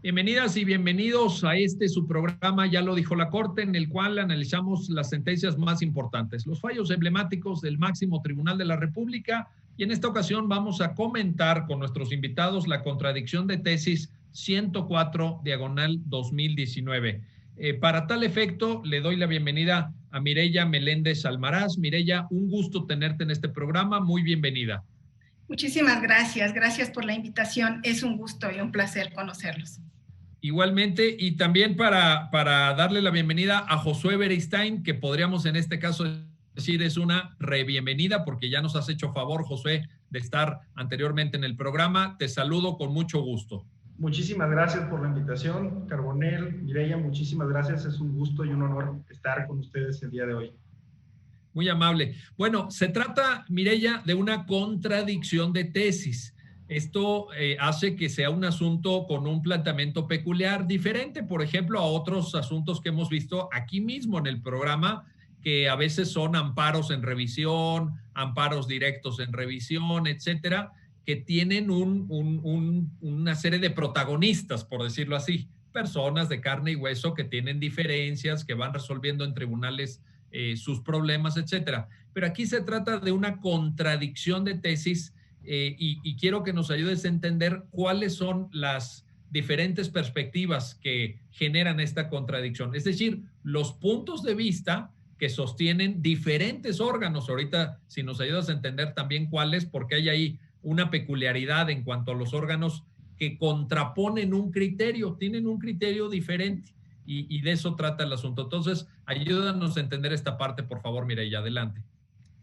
Bienvenidas y bienvenidos a su programa, ya lo dijo la Corte, en el cual analizamos las sentencias más importantes, los fallos emblemáticos del máximo tribunal de la República, y en esta ocasión vamos a comentar con nuestros invitados la contradicción de tesis 104/2019. Para tal efecto, le doy la bienvenida a Mireya Meléndez Almaraz. Mireya, un gusto tenerte en este programa, muy bienvenida. Muchísimas gracias, gracias por la invitación, es un gusto y un placer conocerlos. Igualmente, y también para darle la bienvenida a Josué Beristain, que podríamos en este caso decir es una bienvenida, porque ya nos has hecho favor, Josué, de estar anteriormente en el programa. Te saludo con mucho gusto. Muchísimas gracias por la invitación, Carbonell, Mireya, muchísimas gracias, es un gusto y un honor estar con ustedes el día de hoy. Muy amable. Bueno, se trata, Mireya, de una contradicción de tesis. Esto hace que sea un asunto con un planteamiento peculiar, diferente, por ejemplo, a otros asuntos que hemos visto aquí mismo en el programa, que a veces son amparos en revisión, amparos directos en revisión, etcétera, que tienen una serie de protagonistas, por decirlo así, personas de carne y hueso que tienen diferencias, que van resolviendo en tribunales sus problemas, etcétera. Pero aquí se trata de una contradicción de tesis y quiero que nos ayudes a entender cuáles son las diferentes perspectivas que generan esta contradicción. Es decir, los puntos de vista que sostienen diferentes órganos. Ahorita, si nos ayudas a entender también cuáles, porque hay ahí una peculiaridad en cuanto a los órganos que contraponen un criterio, tienen un criterio diferente. Y de eso trata el asunto. Entonces, ayúdanos a entender esta parte, por favor, Mireya, adelante.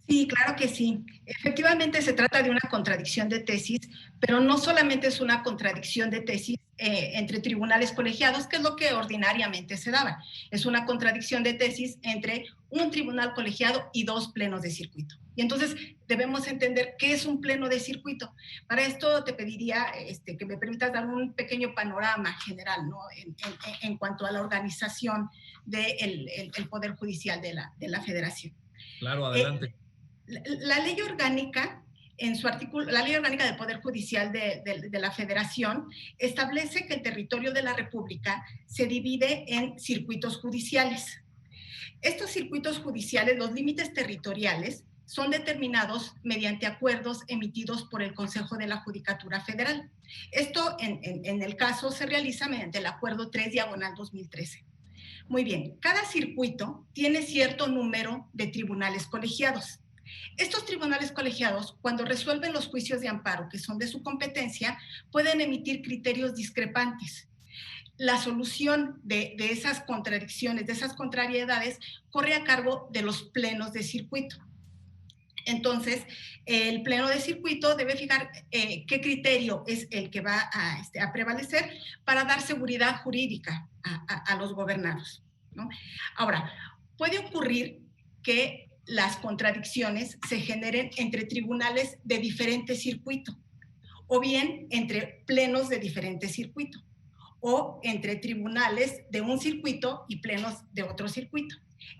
Sí, claro que sí. Efectivamente se trata de una contradicción de tesis, pero no solamente es una contradicción de tesis entre tribunales colegiados, que es lo que ordinariamente se daba. Es una contradicción de tesis entre un tribunal colegiado y dos plenos de circuito. Y entonces debemos entender qué es un pleno de circuito. Para esto te pediría que me permitas dar un pequeño panorama general, ¿no? en cuanto a la organización del Poder Judicial de la Federación. Claro, adelante. La ley orgánica, en su artículo, la ley orgánica del Poder Judicial de la Federación establece que el territorio de la República se divide en circuitos judiciales. Estos circuitos judiciales, los límites territoriales, son determinados mediante acuerdos emitidos por el Consejo de la Judicatura Federal. Esto, en el caso, se realiza mediante el Acuerdo 3/2013. Muy bien, cada circuito tiene cierto número de tribunales colegiados. Estos tribunales colegiados, cuando resuelven los juicios de amparo que son de su competencia, pueden emitir criterios discrepantes. La solución de esas contradicciones, de esas contrariedades, corre a cargo de los plenos de circuito. Entonces, el pleno de circuito debe fijar qué criterio es el que va a prevalecer para dar seguridad jurídica a los gobernados, ¿no? Ahora, puede ocurrir que las contradicciones se generen entre tribunales de diferente circuito, o bien entre plenos de diferente circuito, o entre tribunales de un circuito y plenos de otro circuito.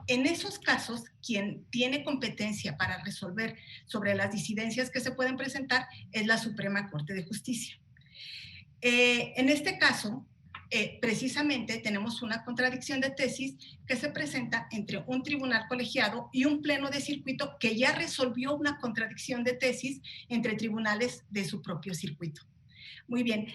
En esos casos, quien tiene competencia para resolver sobre las disidencias que se pueden presentar es la Suprema Corte de Justicia. En este caso, precisamente tenemos una contradicción de tesis que se presenta entre un tribunal colegiado y un pleno de circuito que ya resolvió una contradicción de tesis entre tribunales de su propio circuito. Muy bien,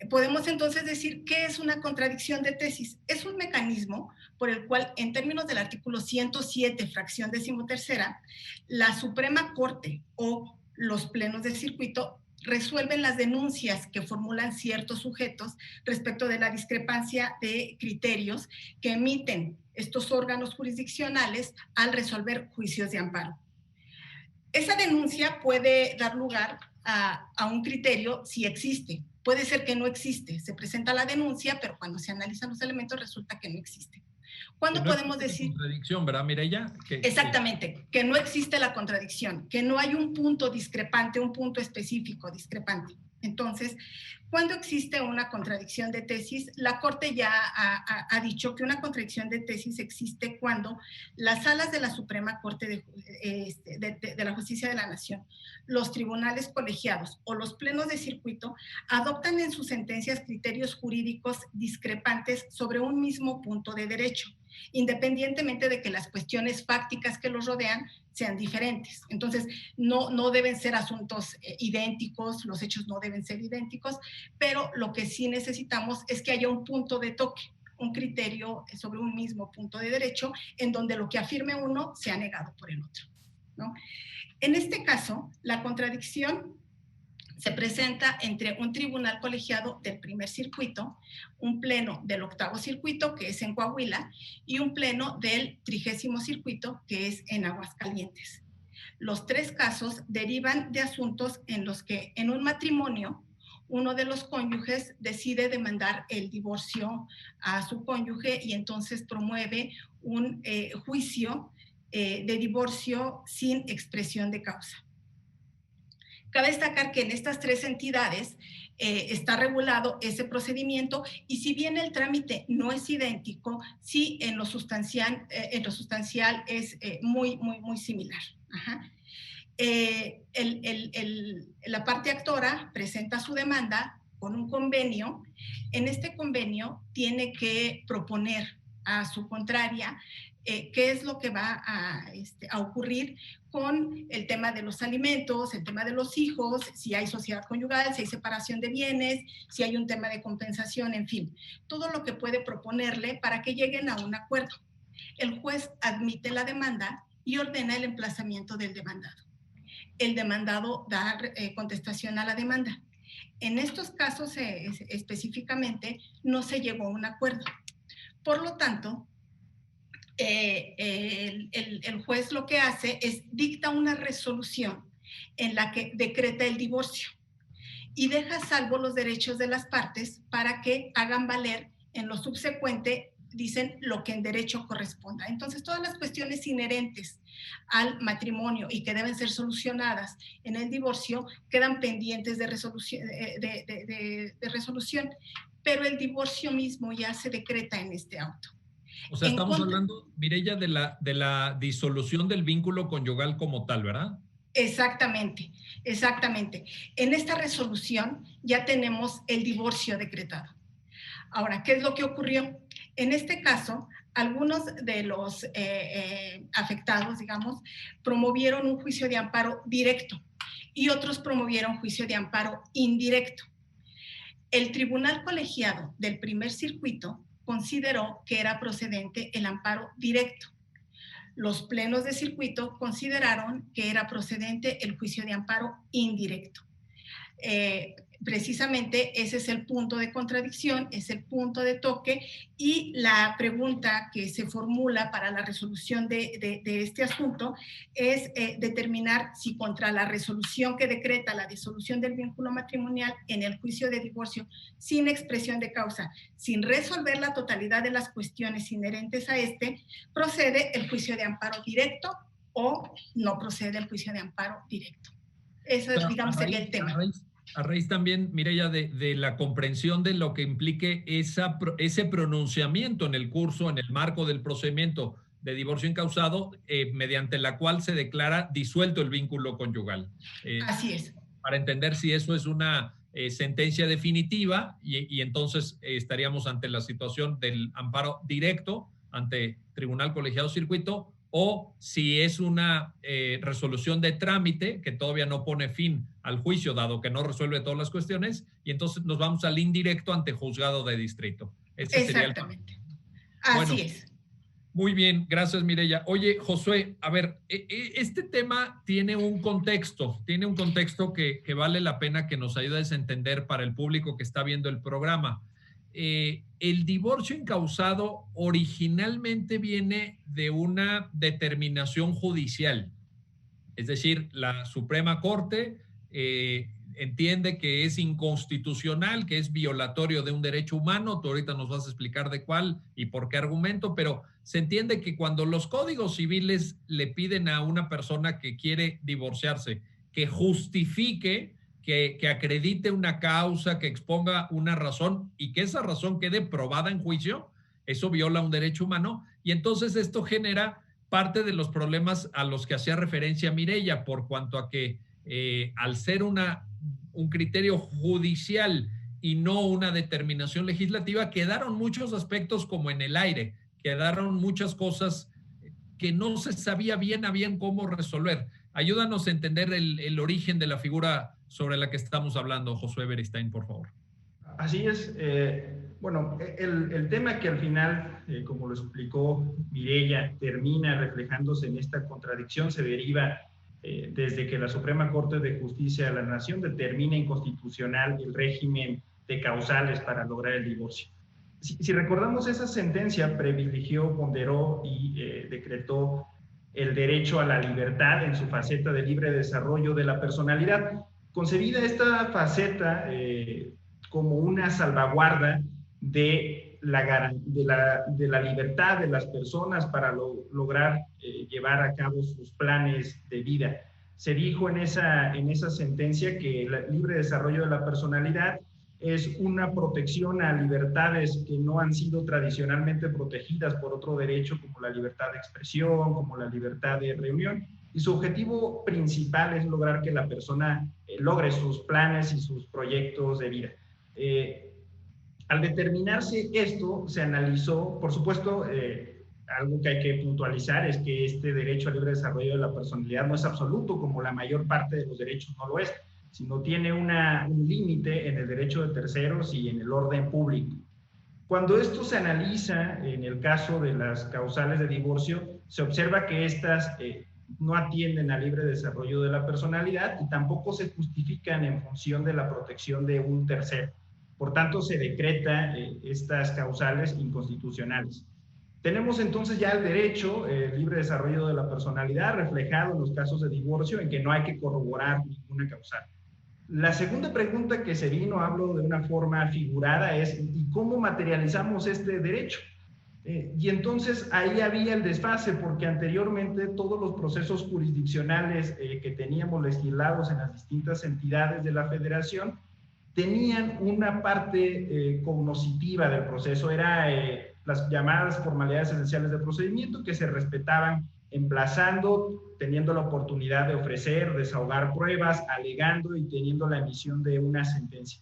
podemos entonces decir ¿qué es una contradicción de tesis? Es un mecanismo por el cual, en términos del artículo 107, fracción 13ª, la Suprema Corte o los plenos de circuito resuelven las denuncias que formulan ciertos sujetos respecto de la discrepancia de criterios que emiten estos órganos jurisdiccionales al resolver juicios de amparo. Esa denuncia puede dar lugar a un criterio si existe. Puede ser que no existe. Se presenta la denuncia, pero cuando se analizan los elementos resulta que no existe. ¿Cuándo podemos decir? Contradicción, ¿verdad, Mireya? Exactamente, que no existe la contradicción, que no hay un punto discrepante, un punto específico discrepante. Entonces, Cuando existe una contradicción de tesis, la Corte ya ha dicho que una contradicción de tesis existe cuando las salas de la Suprema Corte de la Justicia de la Nación, los tribunales colegiados o los plenos de circuito adoptan en sus sentencias criterios jurídicos discrepantes sobre un mismo punto de derecho, independientemente de que las cuestiones fácticas que los rodean sean diferentes. Entonces, no deben ser asuntos idénticos, los hechos no deben ser idénticos, pero lo que sí necesitamos es que haya un punto de toque, un criterio sobre un mismo punto de derecho, en donde lo que afirme uno sea negado por el otro, ¿no? En este caso, la contradicción se presenta entre un tribunal colegiado del primer circuito, un pleno del octavo circuito, que es en Coahuila, y un pleno del 30º circuito, que es en Aguascalientes. Los tres casos derivan de asuntos en los que en un matrimonio uno de los cónyuges decide demandar el divorcio a su cónyuge y entonces promueve un juicio de divorcio sin expresión de causa. Cabe destacar que en estas tres entidades está regulado ese procedimiento y si bien el trámite no es idéntico, sí en lo sustancial es muy similar. Ajá. La parte actora presenta su demanda con un convenio. En este convenio tiene que proponer a su contraria qué es lo que va a ocurrir con el tema de los alimentos, el tema de los hijos, si hay sociedad conyugal, si hay separación de bienes, si hay un tema de compensación, en fin, todo lo que puede proponerle para que lleguen a un acuerdo. El juez admite la demanda y ordena el emplazamiento del demandado. El demandado da contestación a la demanda. En estos casos específicamente no se llegó a un acuerdo. Por lo tanto, el juez lo que hace es dicta una resolución en la que decreta el divorcio y deja salvo los derechos de las partes para que hagan valer en lo subsecuente, dicen, lo que en derecho corresponda. Entonces, todas las cuestiones inherentes al matrimonio y que deben ser solucionadas en el divorcio quedan pendientes de resolución, pero el divorcio mismo ya se decreta en este auto. O sea, estamos hablando, Mireya, de la disolución del vínculo conyugal como tal, ¿verdad? Exactamente, exactamente. En esta resolución ya tenemos el divorcio decretado. Ahora, ¿qué es lo que ocurrió? En este caso, algunos de los afectados, digamos, promovieron un juicio de amparo directo y otros promovieron juicio de amparo indirecto. El tribunal colegiado del primer circuito consideró que era procedente el amparo directo. Los plenos de circuito consideraron que era procedente el juicio de amparo indirecto. Precisamente ese es el punto de contradicción, es el punto de toque y la pregunta que se formula para la resolución de este asunto es determinar si contra la resolución que decreta la disolución del vínculo matrimonial en el juicio de divorcio sin expresión de causa, sin resolver la totalidad de las cuestiones inherentes a este, procede el juicio de amparo directo o no procede el juicio de amparo directo. Eso, digamos, sería el tema. A raíz también, Mireya, de la comprensión de lo que implique ese pronunciamiento en el curso, en el marco del procedimiento de divorcio incausado, mediante la cual se declara disuelto el vínculo conyugal. Así es. Para entender si eso es una sentencia definitiva y entonces estaríamos ante la situación del amparo directo ante Tribunal Colegiado Circuito, o si es una resolución de trámite que todavía no pone fin al juicio, dado que no resuelve todas las cuestiones, y entonces nos vamos al indirecto ante juzgado de distrito. Exactamente. Así es. Muy bien, gracias, Mireya. Oye, Josué, a ver, este tema tiene un contexto que vale la pena que nos ayudes a entender para el público que está viendo el programa. El divorcio incausado originalmente viene de una determinación judicial, es decir, la Suprema Corte entiende que es inconstitucional, que es violatorio de un derecho humano. Tú ahorita nos vas a explicar de cuál y por qué argumento, pero se entiende que cuando los códigos civiles le piden a una persona que quiere divorciarse que justifique que acredite una causa, que exponga una razón y que esa razón quede probada en juicio, eso viola un derecho humano. Y entonces esto genera parte de los problemas a los que hacía referencia Mireya, por cuanto a que al ser un criterio judicial y no una determinación legislativa, quedaron muchos aspectos como en el aire, quedaron muchas cosas que no se sabía bien a bien cómo resolver. Ayúdanos a entender el origen de la figura sobre la que estamos hablando, Josué Beristain, por favor. Así es. Bueno, el tema que al final, como lo explicó Mireya, termina reflejándose en esta contradicción, se deriva desde que la Suprema Corte de Justicia de la Nación determina inconstitucional el régimen de causales para lograr el divorcio. Si recordamos, esa sentencia privilegió, ponderó y decretó el derecho a la libertad en su faceta de libre desarrollo de la personalidad. Concebida esta faceta como una salvaguarda de la libertad de las personas para lograr llevar a cabo sus planes de vida. Se dijo en esa sentencia que el libre desarrollo de la personalidad es una protección a libertades que no han sido tradicionalmente protegidas por otro derecho, como la libertad de expresión, como la libertad de reunión, y su objetivo principal es lograr que la persona logre sus planes y sus proyectos de vida. Al determinarse esto, se analizó, por supuesto, algo que hay que puntualizar es que este derecho al libre desarrollo de la personalidad no es absoluto, como la mayor parte de los derechos no lo es, sino tiene un límite en el derecho de terceros y en el orden público. Cuando esto se analiza en el caso de las causales de divorcio, se observa que estas no atienden al libre desarrollo de la personalidad y tampoco se justifican en función de la protección de un tercero. Por tanto, se decreta estas causales inconstitucionales. Tenemos entonces ya el derecho, libre desarrollo de la personalidad, reflejado en los casos de divorcio en que no hay que corroborar ninguna causal. La segunda pregunta que se vino, hablo de una forma figurada, es ¿y cómo materializamos este derecho? Y entonces ahí había el desfase, porque anteriormente todos los procesos jurisdiccionales que teníamos legislados en las distintas entidades de la federación tenían una parte cognoscitiva del proceso, era las llamadas formalidades esenciales de procedimiento que se respetaban emplazando, teniendo la oportunidad de ofrecer, desahogar pruebas, alegando y teniendo la emisión de una sentencia.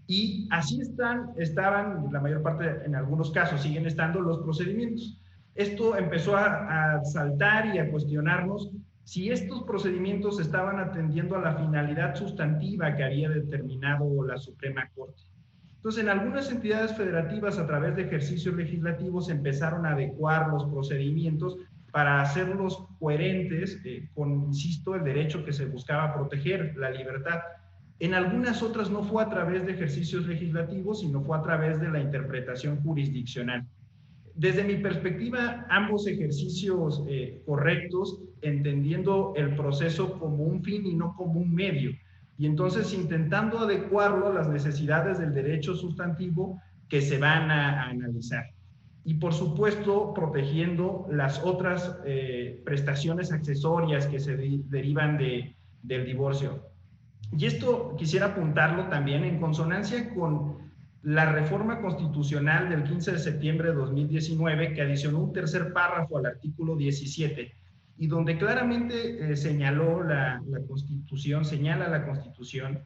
Y así estaban, la mayor parte, en algunos casos, siguen estando los procedimientos. Esto empezó a saltar y a cuestionarnos si estos procedimientos estaban atendiendo a la finalidad sustantiva que había determinado la Suprema Corte. Entonces, en algunas entidades federativas, a través de ejercicios legislativos, empezaron a adecuar los procedimientos para hacerlos coherentes con, insisto, el derecho que se buscaba proteger, la libertad. En algunas otras no fue a través de ejercicios legislativos, sino fue a través de la interpretación jurisdiccional. Desde mi perspectiva, ambos ejercicios correctos, entendiendo el proceso como un fin y no como un medio, y entonces intentando adecuarlo a las necesidades del derecho sustantivo que se van a analizar. Y por supuesto, protegiendo las otras prestaciones accesorias que se derivan del divorcio. Y esto quisiera apuntarlo también en consonancia con la reforma constitucional del 15 de septiembre de 2019, que adicionó un tercer párrafo al artículo 17, y donde claramente señala la Constitución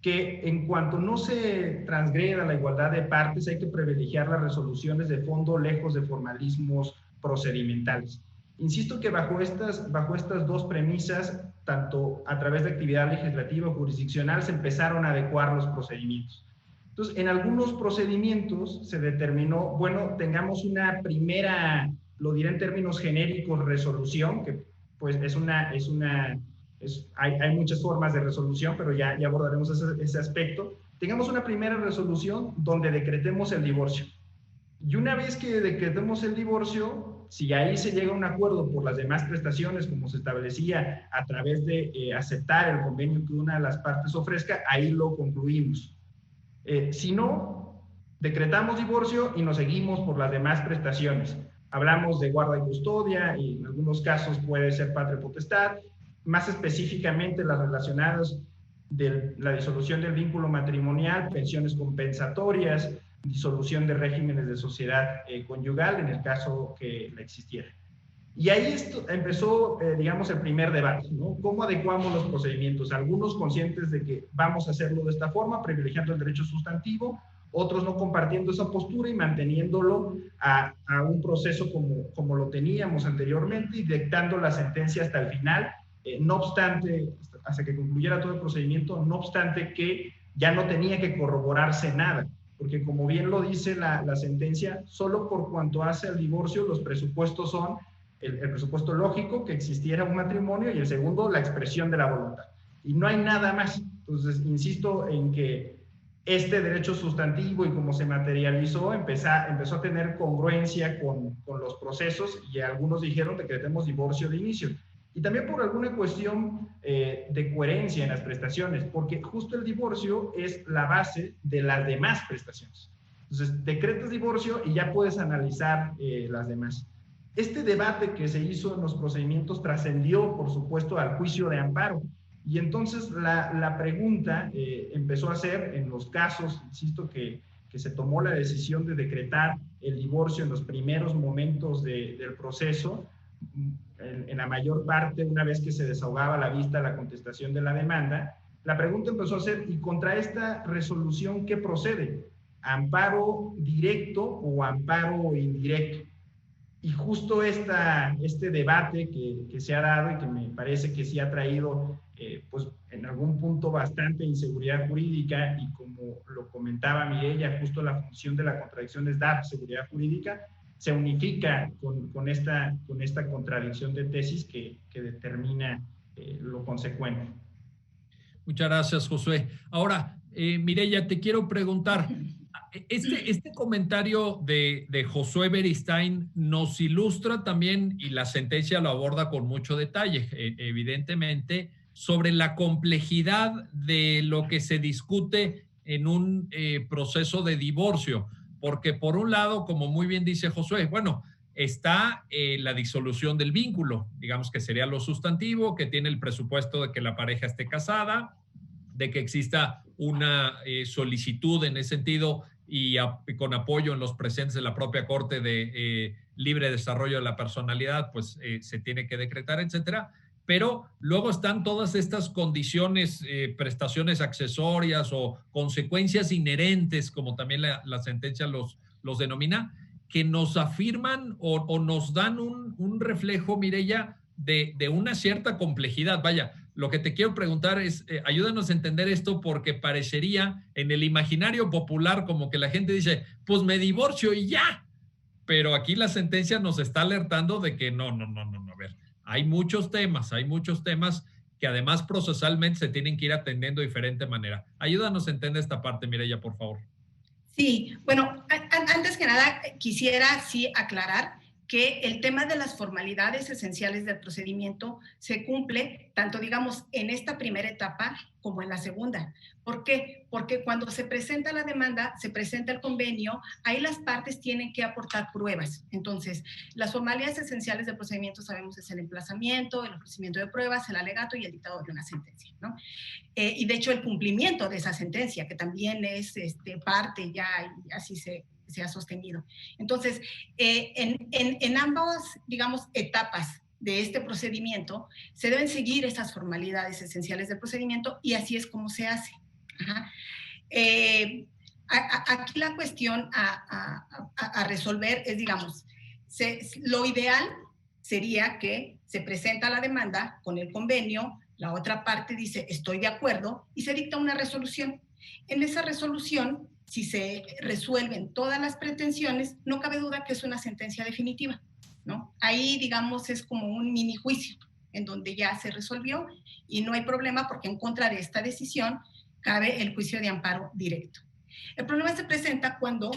que en cuanto no se transgreda la igualdad de partes, hay que privilegiar las resoluciones de fondo lejos de formalismos procedimentales. Insisto que bajo estas dos premisas, tanto a través de actividad legislativa o jurisdiccional, se empezaron a adecuar los procedimientos. Entonces, en algunos procedimientos se determinó, bueno, tengamos una primera, lo diré en términos genéricos, resolución, que pues hay muchas formas de resolución, pero ya abordaremos ese aspecto. Tengamos una primera resolución donde decretemos el divorcio. Y una vez que decretemos el divorcio, si ahí se llega a un acuerdo por las demás prestaciones, como se establecía a través de aceptar el convenio que una de las partes ofrezca, ahí lo concluimos. Si no, decretamos divorcio y nos seguimos por las demás prestaciones. Hablamos de guarda y custodia, y en algunos casos puede ser patria potestad, más específicamente las relacionadas de la disolución del vínculo matrimonial, pensiones compensatorias, disolución de regímenes de sociedad conyugal en el caso que la existiera. Y ahí empezó, digamos, el primer debate, ¿no? ¿Cómo adecuamos los procedimientos? Algunos conscientes de que vamos a hacerlo de esta forma, privilegiando el derecho sustantivo, otros no compartiendo esa postura y manteniéndolo a un proceso como lo teníamos anteriormente y dictando la sentencia hasta el final, no obstante, hasta que concluyera todo el procedimiento, no obstante que ya no tenía que corroborarse nada, porque como bien lo dice la sentencia, solo por cuanto hace al divorcio, los presupuestos son el presupuesto lógico, que existiera un matrimonio, y el segundo, la expresión de la voluntad. Y no hay nada más. Entonces, insisto en que este derecho sustantivo y cómo se materializó empezó a tener congruencia con los procesos, y algunos dijeron decretemos divorcio de inicio. Y también por alguna cuestión de coherencia en las prestaciones, porque justo el divorcio es la base de las demás prestaciones. Entonces, decretas divorcio y ya puedes analizar las demás. Este debate que se hizo en los procedimientos trascendió, por supuesto, al juicio de amparo. Y entonces la pregunta empezó a ser, en los casos, insisto, que se tomó la decisión de decretar el divorcio en los primeros momentos del proceso, en la mayor parte, una vez que se desahogaba a la vista la contestación de la demanda, la pregunta empezó a ser, ¿y contra esta resolución qué procede? ¿Amparo directo o amparo indirecto? Y justo este debate que se ha dado y que me parece que sí ha traído, pues en algún punto bastante inseguridad jurídica, y como lo comentaba Mireya, justo la función de la contradicción es dar seguridad jurídica, se unifica con esta contradicción de tesis que determina lo consecuente. Muchas gracias, Josué. Ahora, Mireya, te quiero preguntar, este comentario de Josué Beristain nos ilustra también, y la sentencia lo aborda con mucho detalle, evidentemente, sobre la complejidad de lo que se discute en un proceso de divorcio. Porque por un lado, como muy bien dice Josué, bueno, está la disolución del vínculo, digamos que sería lo sustantivo, que tiene el presupuesto de que la pareja esté casada, de que exista una solicitud en ese sentido y con apoyo en los presentes de la propia Corte de libre desarrollo de la personalidad, pues se tiene que decretar, etcétera. Pero luego están todas estas condiciones, prestaciones accesorias o consecuencias inherentes, como también la sentencia los denomina, que nos afirman o nos dan un reflejo, Mireya, de una cierta complejidad. Vaya, lo que te quiero preguntar es, ayúdanos a entender esto, porque parecería en el imaginario popular como que la gente dice, pues me divorcio y ya. Pero aquí la sentencia nos está alertando de que no, a ver, hay muchos temas que además procesalmente se tienen que ir atendiendo de diferente manera. Ayúdanos a entender esta parte, Mireya, por favor. Sí, bueno, antes que nada quisiera sí aclarar que el tema de las formalidades esenciales del procedimiento se cumple tanto, digamos, en esta primera etapa como en la segunda. ¿Por qué? Porque cuando se presenta la demanda, se presenta el convenio, ahí las partes tienen que aportar pruebas. Entonces, las formalidades esenciales del procedimiento, sabemos, es el emplazamiento, el ofrecimiento de pruebas, el alegato y el dictado de una sentencia, ¿no? Y de hecho, el cumplimiento de esa sentencia, que también es parte ya, y así se ha sostenido. Entonces, en ambas, digamos, etapas de este procedimiento, se deben seguir esas formalidades esenciales del procedimiento, y así es como se hace. Ajá. Aquí la cuestión a resolver es, digamos, lo ideal sería que se presenta la demanda con el convenio, la otra parte dice estoy de acuerdo y se dicta una resolución. En esa resolución, si se resuelven todas las pretensiones, no cabe duda que es una sentencia definitiva, ¿no? Ahí, digamos, es como un mini juicio en donde ya se resolvió y no hay problema, porque en contra de esta decisión cabe el juicio de amparo directo. El problema se presenta cuando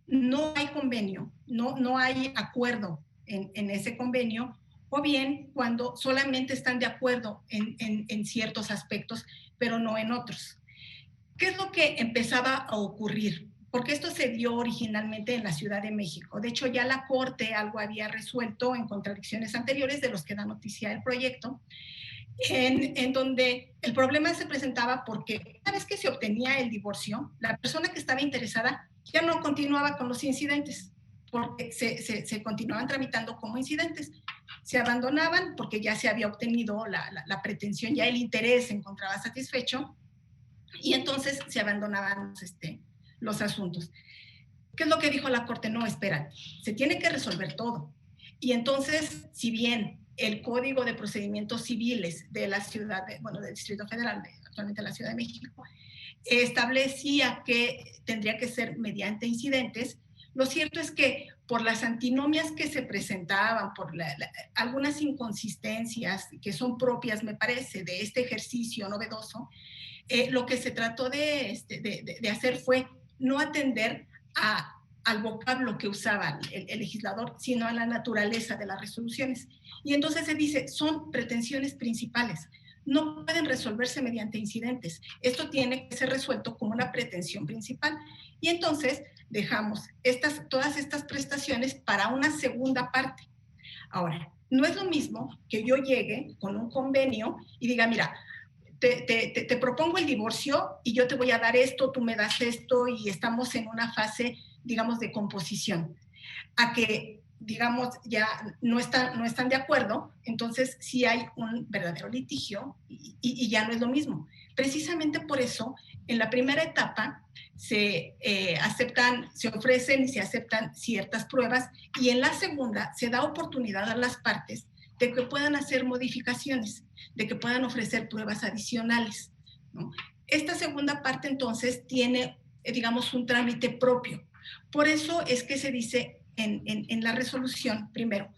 no hay convenio, no hay acuerdo en ese convenio, o bien cuando solamente están de acuerdo en ciertos aspectos, pero no en otros. ¿Qué es lo que empezaba a ocurrir? Porque esto se dio originalmente en la Ciudad de México. De hecho, ya la Corte algo había resuelto en contradicciones anteriores de los que da noticia el proyecto. en donde el problema se presentaba porque una vez que se obtenía el divorcio, la persona que estaba interesada ya no continuaba con los incidentes, porque se continuaban tramitando como incidentes. Se abandonaban porque ya se había obtenido la pretensión, ya el interés se encontraba satisfecho, y entonces se abandonaban los asuntos. ¿Qué es lo que dijo la Corte? No, espera, se tiene que resolver todo. Y entonces, si bien el Código de Procedimientos Civiles de la ciudad, del Distrito Federal, actualmente la Ciudad de México, establecía que tendría que ser mediante incidentes, lo cierto es que por las antinomias que se presentaban, por algunas inconsistencias que son propias, me parece, de este ejercicio novedoso, lo que se trató de hacer fue no atender al vocablo que usaba el legislador, sino a la naturaleza de las resoluciones. Y entonces se dice, son pretensiones principales, no pueden resolverse mediante incidentes. Esto tiene que ser resuelto como una pretensión principal. Y entonces dejamos todas estas prestaciones para una segunda parte. Ahora, no es lo mismo que yo llegue con un convenio y diga, mira, te propongo el divorcio y yo te voy a dar esto, tú me das esto y estamos en una fase, digamos, de composición. A que, digamos, ya no están de acuerdo, entonces sí hay un verdadero litigio y ya no es lo mismo. Precisamente por eso, en la primera etapa se ofrecen y se aceptan ciertas pruebas, y en la segunda se da oportunidad a las partes de que puedan hacer modificaciones, de que puedan ofrecer pruebas adicionales, ¿no? Esta segunda parte entonces tiene, digamos, un trámite propio. Por eso es que se dice en la resolución, primero,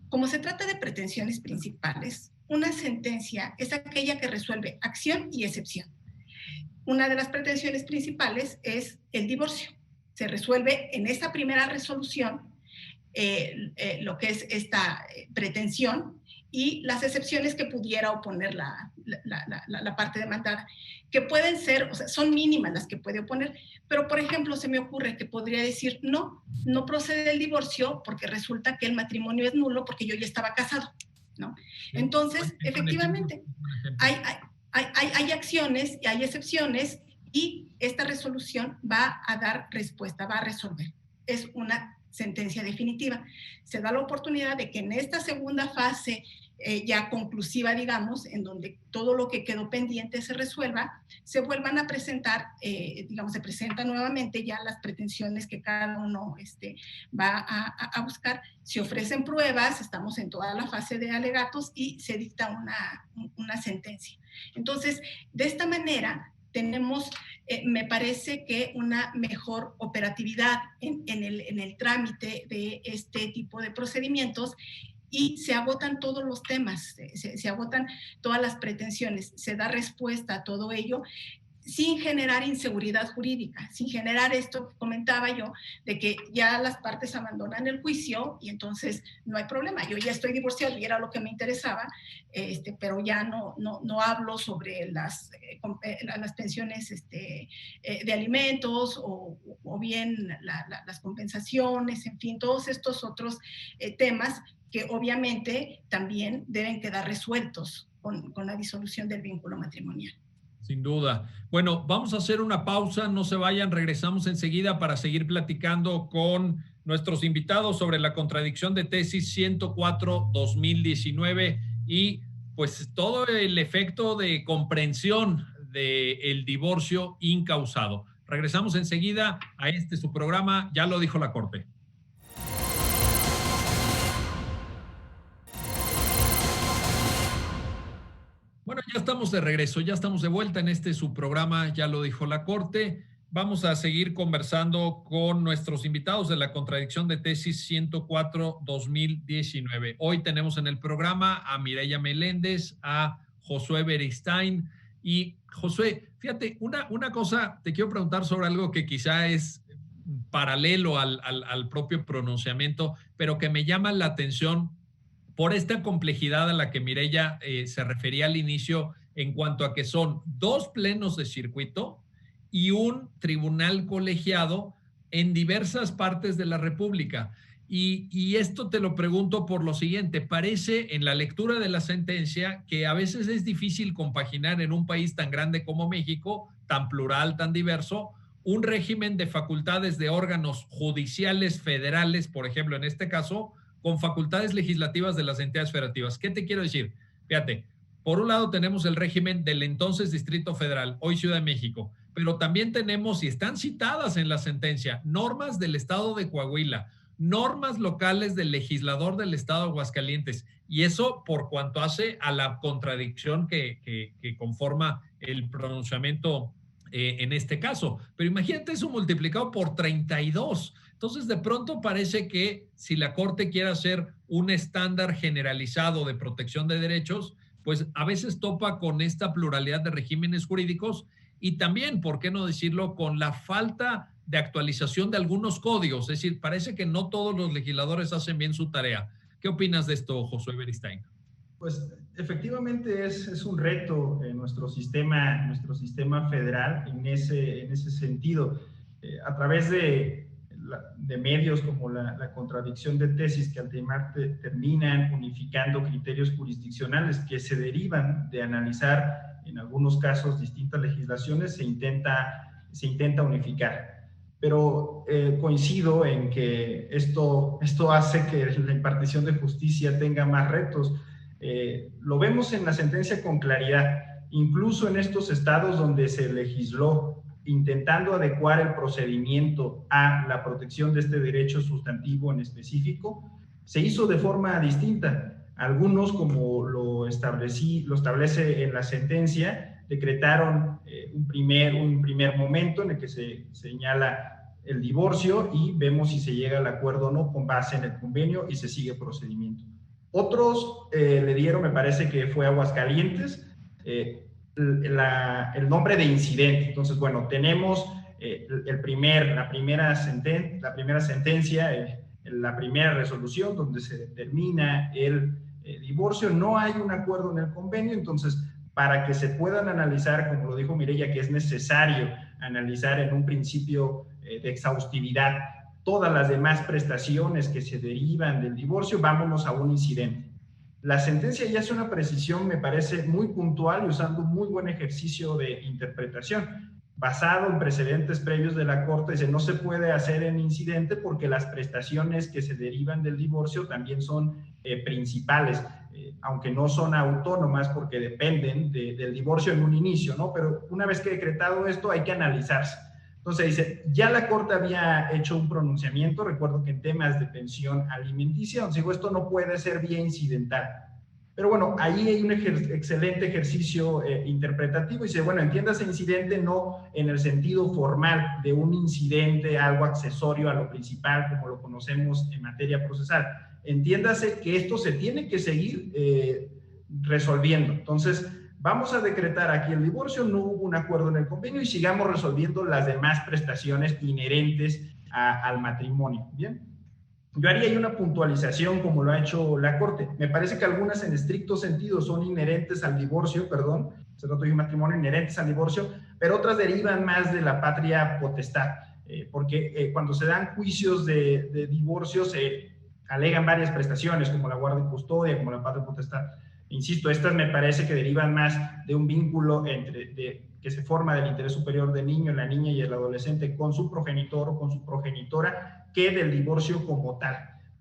como se trata de pretensiones principales, una sentencia es aquella que resuelve acción y excepción. Una de las pretensiones principales es el divorcio. Se resuelve en esta primera resolución lo que es esta pretensión y las excepciones que pudiera oponer la parte demandada, que pueden ser, o sea, son mínimas las que puede oponer, pero por ejemplo se me ocurre que podría decir, no procede el divorcio porque resulta que el matrimonio es nulo porque yo ya estaba casado, ¿no? Entonces, efectivamente, hay acciones y hay excepciones, y esta resolución va a dar respuesta, va a resolver. Es una sentencia definitiva. Se da la oportunidad de que en esta segunda fase ya conclusiva, digamos, en donde todo lo que quedó pendiente se resuelva, se vuelvan a presentar, digamos, se presentan nuevamente ya las pretensiones que cada uno va a buscar, se ofrecen pruebas, estamos en toda la fase de alegatos y se dicta una sentencia. Entonces, de esta manera tenemos, me parece que una mejor operatividad en el trámite de este tipo de procedimientos, y se agotan todos los temas, se agotan todas las pretensiones, se da respuesta a todo ello sin generar inseguridad jurídica, sin generar esto que comentaba yo, de que ya las partes abandonan el juicio y entonces no hay problema. Yo ya estoy divorciado y era lo que me interesaba, pero ya no hablo sobre las pensiones de alimentos o bien las compensaciones, en fin, todos estos otros temas que obviamente también deben quedar resueltos con la disolución del vínculo matrimonial. Sin duda. Bueno, vamos a hacer una pausa, no se vayan, regresamos enseguida para seguir platicando con nuestros invitados sobre la contradicción de tesis 104-2019 y pues todo el efecto de comprensión del divorcio incausado. Regresamos enseguida a su programa, Ya lo dijo la Corte. Bueno, ya estamos de regreso, ya estamos de vuelta en su programa, Ya lo dijo la Corte. Vamos a seguir conversando con nuestros invitados de la contradicción de tesis 104-2019. Hoy tenemos en el programa a Mireya Meléndez, a Josué Beristain. Y Josué, fíjate, una cosa, te quiero preguntar sobre algo que quizá es paralelo al propio pronunciamiento, pero que me llama la atención por esta complejidad a la que Mireya se refería al inicio, en cuanto a que son 2 plenos de circuito y un tribunal colegiado en diversas partes de la República. Y esto te lo pregunto por lo siguiente, parece en la lectura de la sentencia que a veces es difícil compaginar en un país tan grande como México, tan plural, tan diverso, un régimen de facultades de órganos judiciales federales, por ejemplo, en este caso, con facultades legislativas de las entidades federativas. ¿Qué te quiero decir? Fíjate, por un lado tenemos el régimen del entonces Distrito Federal, hoy Ciudad de México, pero también tenemos, y están citadas en la sentencia, normas del estado de Coahuila, normas locales del legislador del estado de Aguascalientes, y eso por cuanto hace a la contradicción que conforma el pronunciamiento en este caso. Pero imagínate eso multiplicado por 32. Entonces, de pronto parece que si la Corte quiere hacer un estándar generalizado de protección de derechos, pues a veces topa con esta pluralidad de regímenes jurídicos y también, ¿por qué no decirlo?, con la falta de actualización de algunos códigos. Es decir, parece que no todos los legisladores hacen bien su tarea. ¿Qué opinas de esto, Josué Beristain? Pues efectivamente es un reto en nuestro sistema federal en ese sentido. A través de medios como la contradicción de tesis, que al terminan unificando criterios jurisdiccionales que se derivan de analizar en algunos casos distintas legislaciones, se intenta unificar. Pero coincido en que esto hace que la impartición de justicia tenga más retos. Lo vemos en la sentencia con claridad, incluso en estos estados donde se legisló intentando adecuar el procedimiento a la protección de este derecho sustantivo en específico, se hizo de forma distinta. Algunos, como lo establece en la sentencia, decretaron un primer momento en el que se señala el divorcio y vemos si se llega al acuerdo o no con base en el convenio y se sigue el procedimiento. Otros le dieron, me parece que fue Aguascalientes, el nombre de incidente. Entonces, bueno, tenemos la primera sentencia, la primera resolución donde se determina el divorcio, no hay un acuerdo en el convenio, entonces para que se puedan analizar, como lo dijo Mireya, que es necesario analizar en un principio de exhaustividad todas las demás prestaciones que se derivan del divorcio, vámonos a un incidente. La sentencia ya es una precisión, me parece, muy puntual y usando un muy buen ejercicio de interpretación. Basado en precedentes previos de la Corte, dice, no se puede hacer en incidente porque las prestaciones que se derivan del divorcio también son principales, aunque no son autónomas porque dependen del divorcio en un inicio, ¿no? Pero una vez que decretado esto, hay que analizarse. Entonces dice, ya la Corte había hecho un pronunciamiento, recuerdo que en temas de pensión alimenticia, donde digo, esto no puede ser vía incidental. Pero bueno, ahí hay un excelente ejercicio interpretativo y dice, bueno, entiéndase incidente no en el sentido formal de un incidente, algo accesorio a lo principal, como lo conocemos en materia procesal. Entiéndase que esto se tiene que seguir resolviendo. Entonces, vamos a decretar aquí el divorcio, no hubo un acuerdo en el convenio y sigamos resolviendo las demás prestaciones inherentes al matrimonio. Bien. Yo haría ahí una puntualización como lo ha hecho la Corte. Me parece que algunas en estricto sentido son inherentes al divorcio, se trata de un matrimonio inherentes al divorcio, pero otras derivan más de la patria potestad, porque cuando se dan juicios de divorcio se alegan varias prestaciones como la guardia y custodia, como la patria potestad. Insisto, estas me parece que derivan más de un vínculo que se forma del interés superior del niño, la niña y el adolescente con su progenitor o con su progenitora que del divorcio como tal.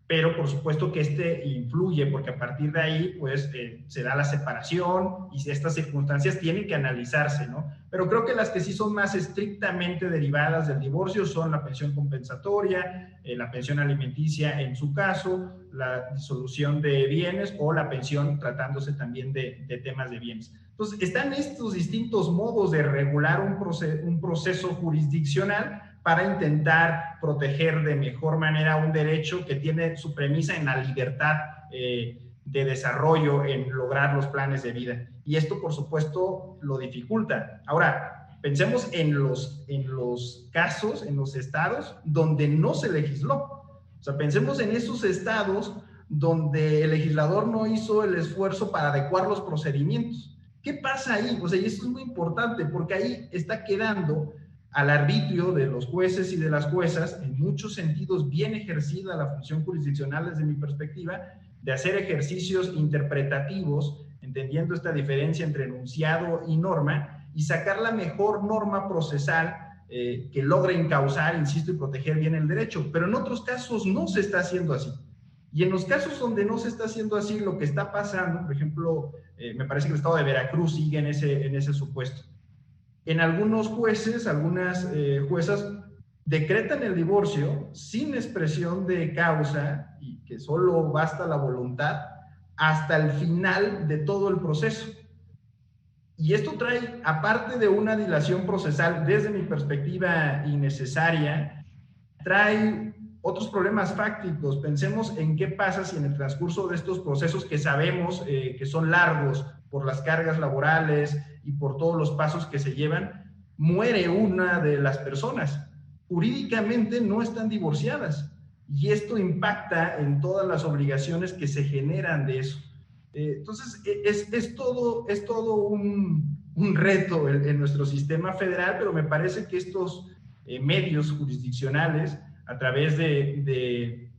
Pero por supuesto que influye porque a partir de ahí pues se da la separación y estas circunstancias tienen que analizarse, ¿no? Pero creo que las que sí son más estrictamente derivadas del divorcio son la pensión compensatoria, la pensión alimenticia en su caso, la disolución de bienes o la pensión tratándose también de temas de bienes. Entonces, están estos distintos modos de regular un proceso jurisdiccional para intentar proteger de mejor manera un derecho que tiene su premisa en la libertad de desarrollo, en lograr los planes de vida. Y esto, por supuesto, lo dificulta. Ahora, pensemos en los casos, en los estados donde no se legisló. O sea, pensemos en esos estados donde el legislador no hizo el esfuerzo para adecuar los procedimientos. ¿Qué pasa ahí? O sea, y eso es muy importante porque ahí está quedando al arbitrio de los jueces y de las juezas, en muchos sentidos bien ejercida la función jurisdiccional desde mi perspectiva, de hacer ejercicios interpretativos, entendiendo esta diferencia entre enunciado y norma, y sacar la mejor norma procesal que logre encauzar, insisto, y proteger bien el derecho. Pero en otros casos no se está haciendo así. Y en los casos donde no se está haciendo así, lo que está pasando, por ejemplo, me parece que el estado de Veracruz sigue en ese supuesto. En algunos jueces, algunas juezas decretan el divorcio sin expresión de causa y que solo basta la voluntad hasta el final de todo el proceso. Y esto trae, aparte de una dilación procesal, desde mi perspectiva innecesaria, trae otros problemas fácticos. Pensemos en qué pasa si en el transcurso de estos procesos que sabemos que son largos por las cargas laborales y por todos los pasos que se llevan, muere una de las personas. Jurídicamente no están divorciadas y esto impacta en todas las obligaciones que se generan de eso. Entonces, es todo un reto en nuestro sistema federal, pero me parece que estos medios jurisdiccionales, a través de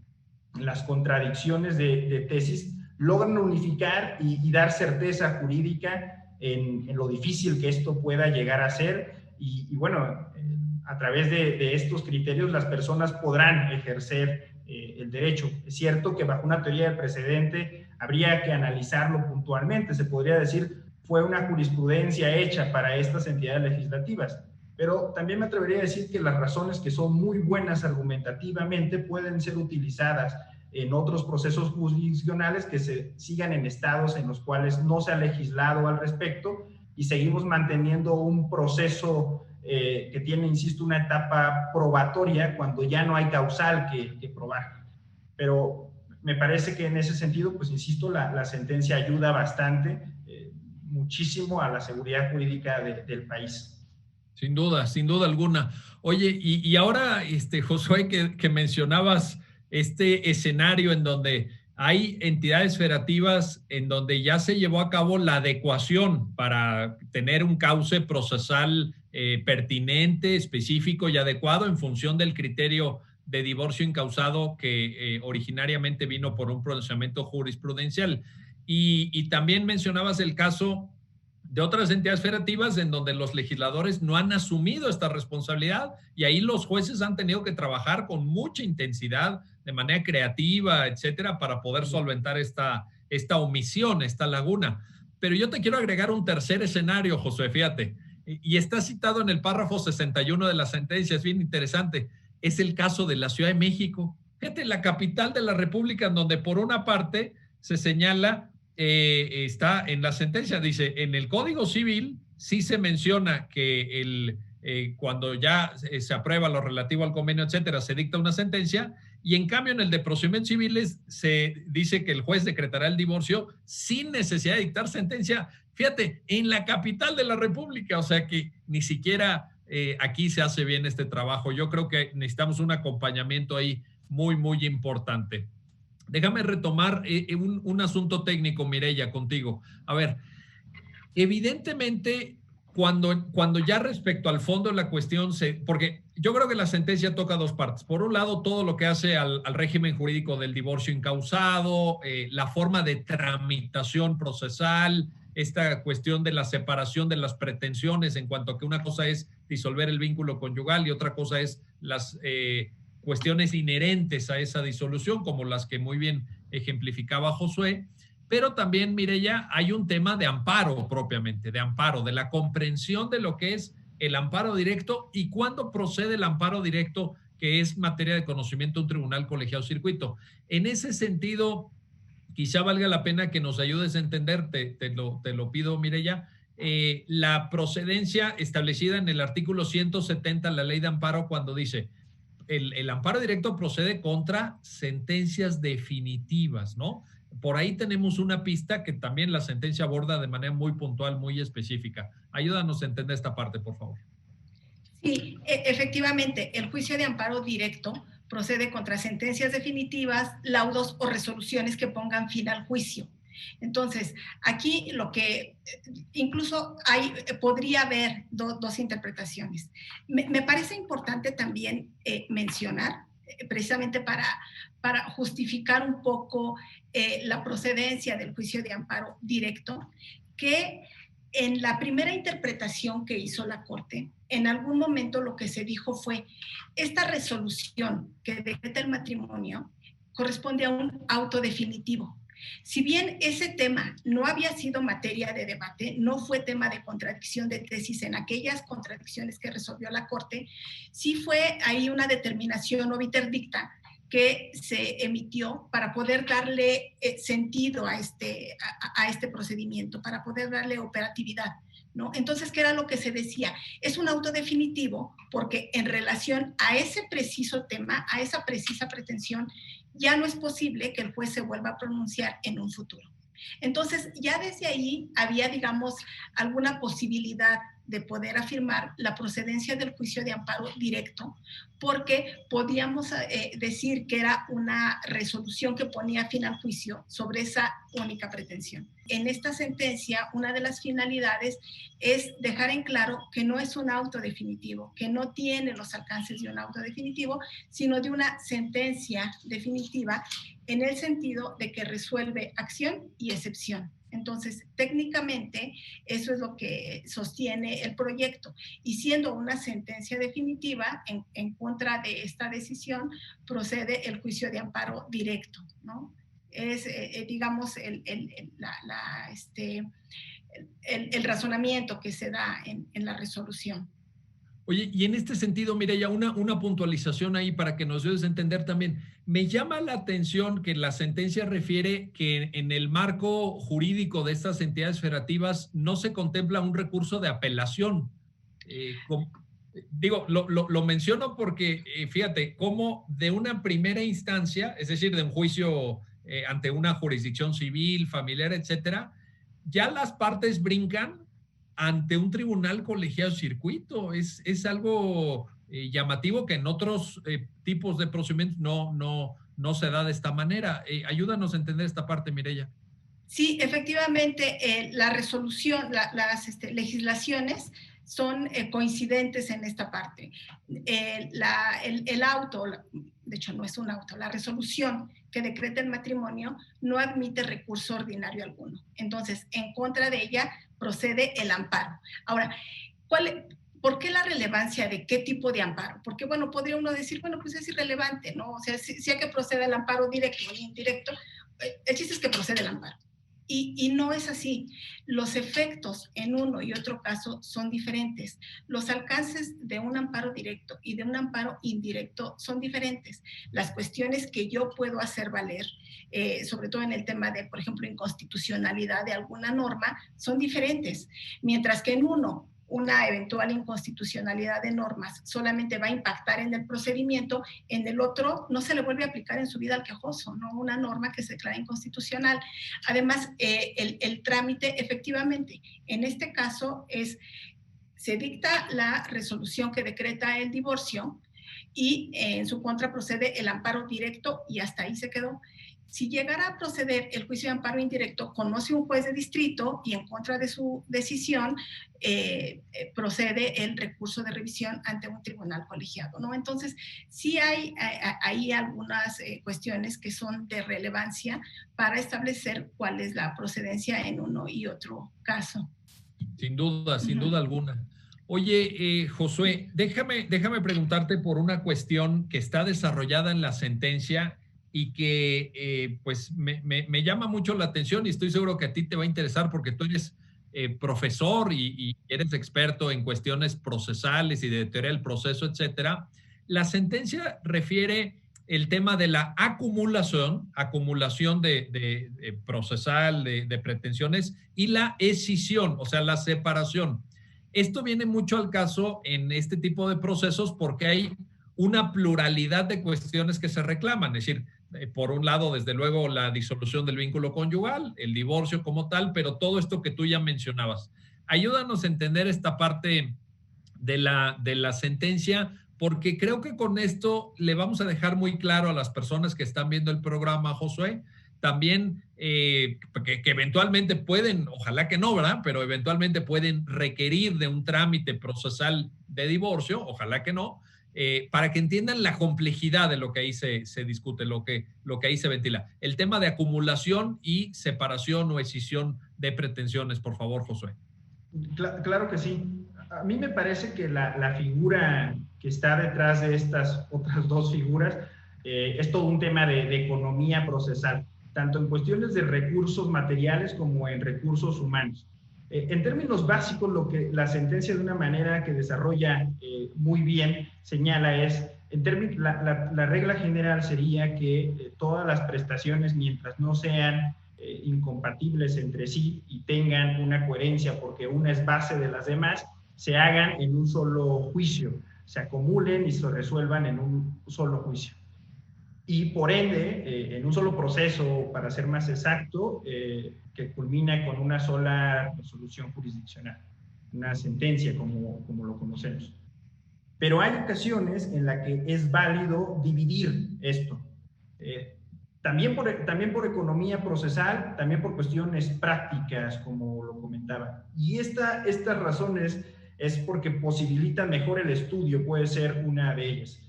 las contradicciones de tesis, logran unificar y dar certeza jurídica en lo difícil que esto pueda llegar a ser. Y bueno, a través de estos criterios las personas podrán ejercer el derecho. Es cierto que bajo una teoría del precedente habría que analizarlo puntualmente. Se podría decir, fue una jurisprudencia hecha para estas entidades legislativas. Pero también me atrevería a decir que las razones que son muy buenas argumentativamente pueden ser utilizadas en otros procesos jurisdiccionales que se sigan en estados en los cuales no se ha legislado al respecto y seguimos manteniendo un proceso que tiene, insisto, una etapa probatoria cuando ya no hay causal que probar. Pero me parece que en ese sentido, pues insisto, la sentencia ayuda bastante, muchísimo a la seguridad jurídica del país. Sin duda alguna. Oye, y ahora, Josué, que mencionabas este escenario en donde hay entidades federativas en donde ya se llevó a cabo la adecuación para tener un cauce procesal pertinente, específico y adecuado en función del criterio de divorcio incausado que originariamente vino por un procedimiento jurisprudencial. Y también mencionabas el caso de otras entidades federativas en donde los legisladores no han asumido esta responsabilidad y ahí los jueces han tenido que trabajar con mucha intensidad, de manera creativa, etcétera, para poder solventar esta omisión, esta laguna. Pero yo te quiero agregar un tercer escenario, José, fíjate, y está citado en el párrafo 61 de la sentencia, es bien interesante. Es el caso de la Ciudad de México. Fíjate, la capital de la República, en donde por una parte se señala, está en la sentencia, dice, en el Código Civil sí se menciona que cuando ya se aprueba lo relativo al convenio, etcétera, se dicta una sentencia, y en cambio en el de procedimientos civiles se dice que el juez decretará el divorcio sin necesidad de dictar sentencia. Fíjate, en la capital de la República, o sea que ni siquiera aquí se hace bien este trabajo. Yo creo que necesitamos un acompañamiento ahí muy, muy importante. Déjame retomar un asunto técnico, Mireya, contigo. A ver, evidentemente, cuando ya respecto al fondo de la cuestión, porque yo creo que la sentencia toca dos partes. Por un lado, todo lo que hace al régimen jurídico del divorcio incausado, la forma de tramitación procesal, esta cuestión de la separación de las pretensiones en cuanto a que una cosa es disolver el vínculo conyugal y otra cosa es las cuestiones inherentes a esa disolución, como las que muy bien ejemplificaba Josué. Pero también, Mireya, hay un tema de amparo propiamente, de amparo, de la comprensión de lo que es el amparo directo y cuándo procede el amparo directo, que es materia de conocimiento de un tribunal colegiado circuito. En ese sentido, quizá valga la pena que nos ayudes a entender, te lo pido, Mireya, la procedencia establecida en el artículo 170 de la Ley de Amparo cuando dice el amparo directo procede contra sentencias definitivas, ¿no? Por ahí tenemos una pista que también la sentencia aborda de manera muy puntual, muy específica. Ayúdanos a entender esta parte, por favor. Sí, efectivamente, el juicio de amparo directo procede contra sentencias definitivas, laudos o resoluciones que pongan fin al juicio. Entonces, aquí lo que incluso podría haber dos interpretaciones. Me parece importante también mencionar, precisamente para justificar un poco la procedencia del juicio de amparo directo, que en la primera interpretación que hizo la Corte, en algún momento lo que se dijo fue, esta resolución que decreta el matrimonio corresponde a un auto definitivo. Si bien ese tema no había sido materia de debate, no fue tema de contradicción de tesis en aquellas contradicciones que resolvió la Corte, sí fue ahí una determinación obiter dicta que se emitió para poder darle sentido a este procedimiento, para poder darle operatividad, ¿no? Entonces, ¿qué era lo que se decía? Es un auto definitivo porque en relación a ese preciso tema, a esa precisa pretensión, ya no es posible que el juez se vuelva a pronunciar en un futuro. Entonces, ya desde ahí había, digamos, alguna posibilidad de poder afirmar la procedencia del juicio de amparo directo, porque podíamos decir que era una resolución que ponía fin al juicio sobre esa única pretensión. En esta sentencia, una de las finalidades es dejar en claro que no es un auto definitivo, que no tiene los alcances de un auto definitivo, sino de una sentencia definitiva en el sentido de que resuelve acción y excepción. Entonces, técnicamente, eso es lo que sostiene el proyecto. Y siendo una sentencia definitiva en contra de esta decisión, procede el juicio de amparo directo, ¿no? Es, digamos, el razonamiento que se da en la resolución. Oye, y en este sentido, Mireya, una puntualización ahí para que nos ayudes a entender también. Me llama la atención que la sentencia refiere que en el marco jurídico de estas entidades federativas no se contempla un recurso de apelación. Lo menciono porque, fíjate, cómo de una primera instancia, es decir, de un juicio ante una jurisdicción civil, familiar, etcétera, ya las partes brincan ante un tribunal colegiado circuito. Es algo llamativo que en otros tipos de procedimientos no se da de esta manera. Ayúdanos a entender esta parte, Mireya. Sí, efectivamente, la resolución, las legislaciones son coincidentes en esta parte. El auto, de hecho no es un auto, la resolución que decreta el matrimonio no admite recurso ordinario alguno. Entonces, en contra de ella procede el amparo. Ahora, ¿por qué la relevancia de qué tipo de amparo? Porque, bueno, podría uno decir, bueno, pues es irrelevante, ¿no? O sea, si hay que procede el amparo directo o indirecto, el chiste es que procede el amparo. Y no es así. Los efectos en uno y otro caso son diferentes. Los alcances de un amparo directo y de un amparo indirecto son diferentes. Las cuestiones que yo puedo hacer valer, sobre todo en el tema de, por ejemplo, inconstitucionalidad de alguna norma, son diferentes. Mientras que en uno, una eventual inconstitucionalidad de normas solamente va a impactar en el procedimiento, en el otro no se le vuelve a aplicar en su vida al quejoso, ¿no? Una norma que se declara inconstitucional. Además, el trámite, efectivamente, en este caso se dicta la resolución que decreta el divorcio y en su contra procede el amparo directo y hasta ahí se quedó. Si llegara a proceder el juicio de amparo indirecto, conoce un juez de distrito y en contra de su decisión procede el recurso de revisión ante un tribunal colegiado, ¿no? Entonces, sí hay ahí algunas cuestiones que son de relevancia para establecer cuál es la procedencia en uno y otro caso. Sin duda alguna. Oye, Josué, déjame preguntarte por una cuestión que está desarrollada en la sentencia y que pues me llama mucho la atención y estoy seguro que a ti te va a interesar porque tú eres profesor y eres experto en cuestiones procesales y de teoría del proceso, etcétera. La sentencia refiere el tema de la acumulación de procesal, de pretensiones y la escisión, o sea, la separación. Esto viene mucho al caso en este tipo de procesos porque hay una pluralidad de cuestiones que se reclaman, es decir, por un lado, desde luego, la disolución del vínculo conyugal, el divorcio como tal, pero todo esto que tú ya mencionabas. Ayúdanos a entender esta parte de la sentencia, porque creo que con esto le vamos a dejar muy claro a las personas que están viendo el programa, Josué, también que eventualmente pueden, ojalá que no, ¿verdad? Pero eventualmente pueden requerir de un trámite procesal de divorcio, ojalá que no, para que entiendan la complejidad de lo que ahí se discute, lo que ahí se ventila. El tema de acumulación y separación o escisión de pretensiones, por favor, Josué. Claro que sí. A mí me parece que la figura que está detrás de estas otras dos figuras es todo un tema de economía procesal, tanto en cuestiones de recursos materiales como en recursos humanos. En términos básicos, lo que la sentencia de una manera que desarrolla muy bien señala es, la regla general sería que todas las prestaciones, mientras no sean incompatibles entre sí y tengan una coherencia porque una es base de las demás, se hagan en un solo juicio, se acumulen y se resuelvan en un solo juicio. Y por ende, en un solo proceso, para ser más exacto, que culmina con una sola resolución jurisdiccional, una sentencia como lo conocemos. Pero hay ocasiones en las que es válido dividir esto. También por economía procesal, también por cuestiones prácticas, como lo comentaba. Y estas razones es porque posibilitan mejor el estudio, puede ser una de ellas.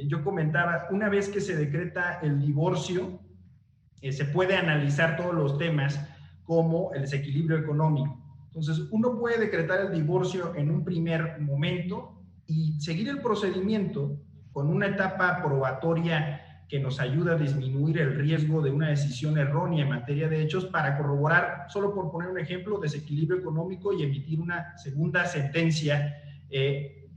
Yo comentaba, una vez que se decreta el divorcio, se puede analizar todos los temas como el desequilibrio económico. Entonces, uno puede decretar el divorcio en un primer momento y seguir el procedimiento con una etapa probatoria que nos ayuda a disminuir el riesgo de una decisión errónea en materia de hechos para corroborar, solo por poner un ejemplo, desequilibrio económico y emitir una segunda sentencia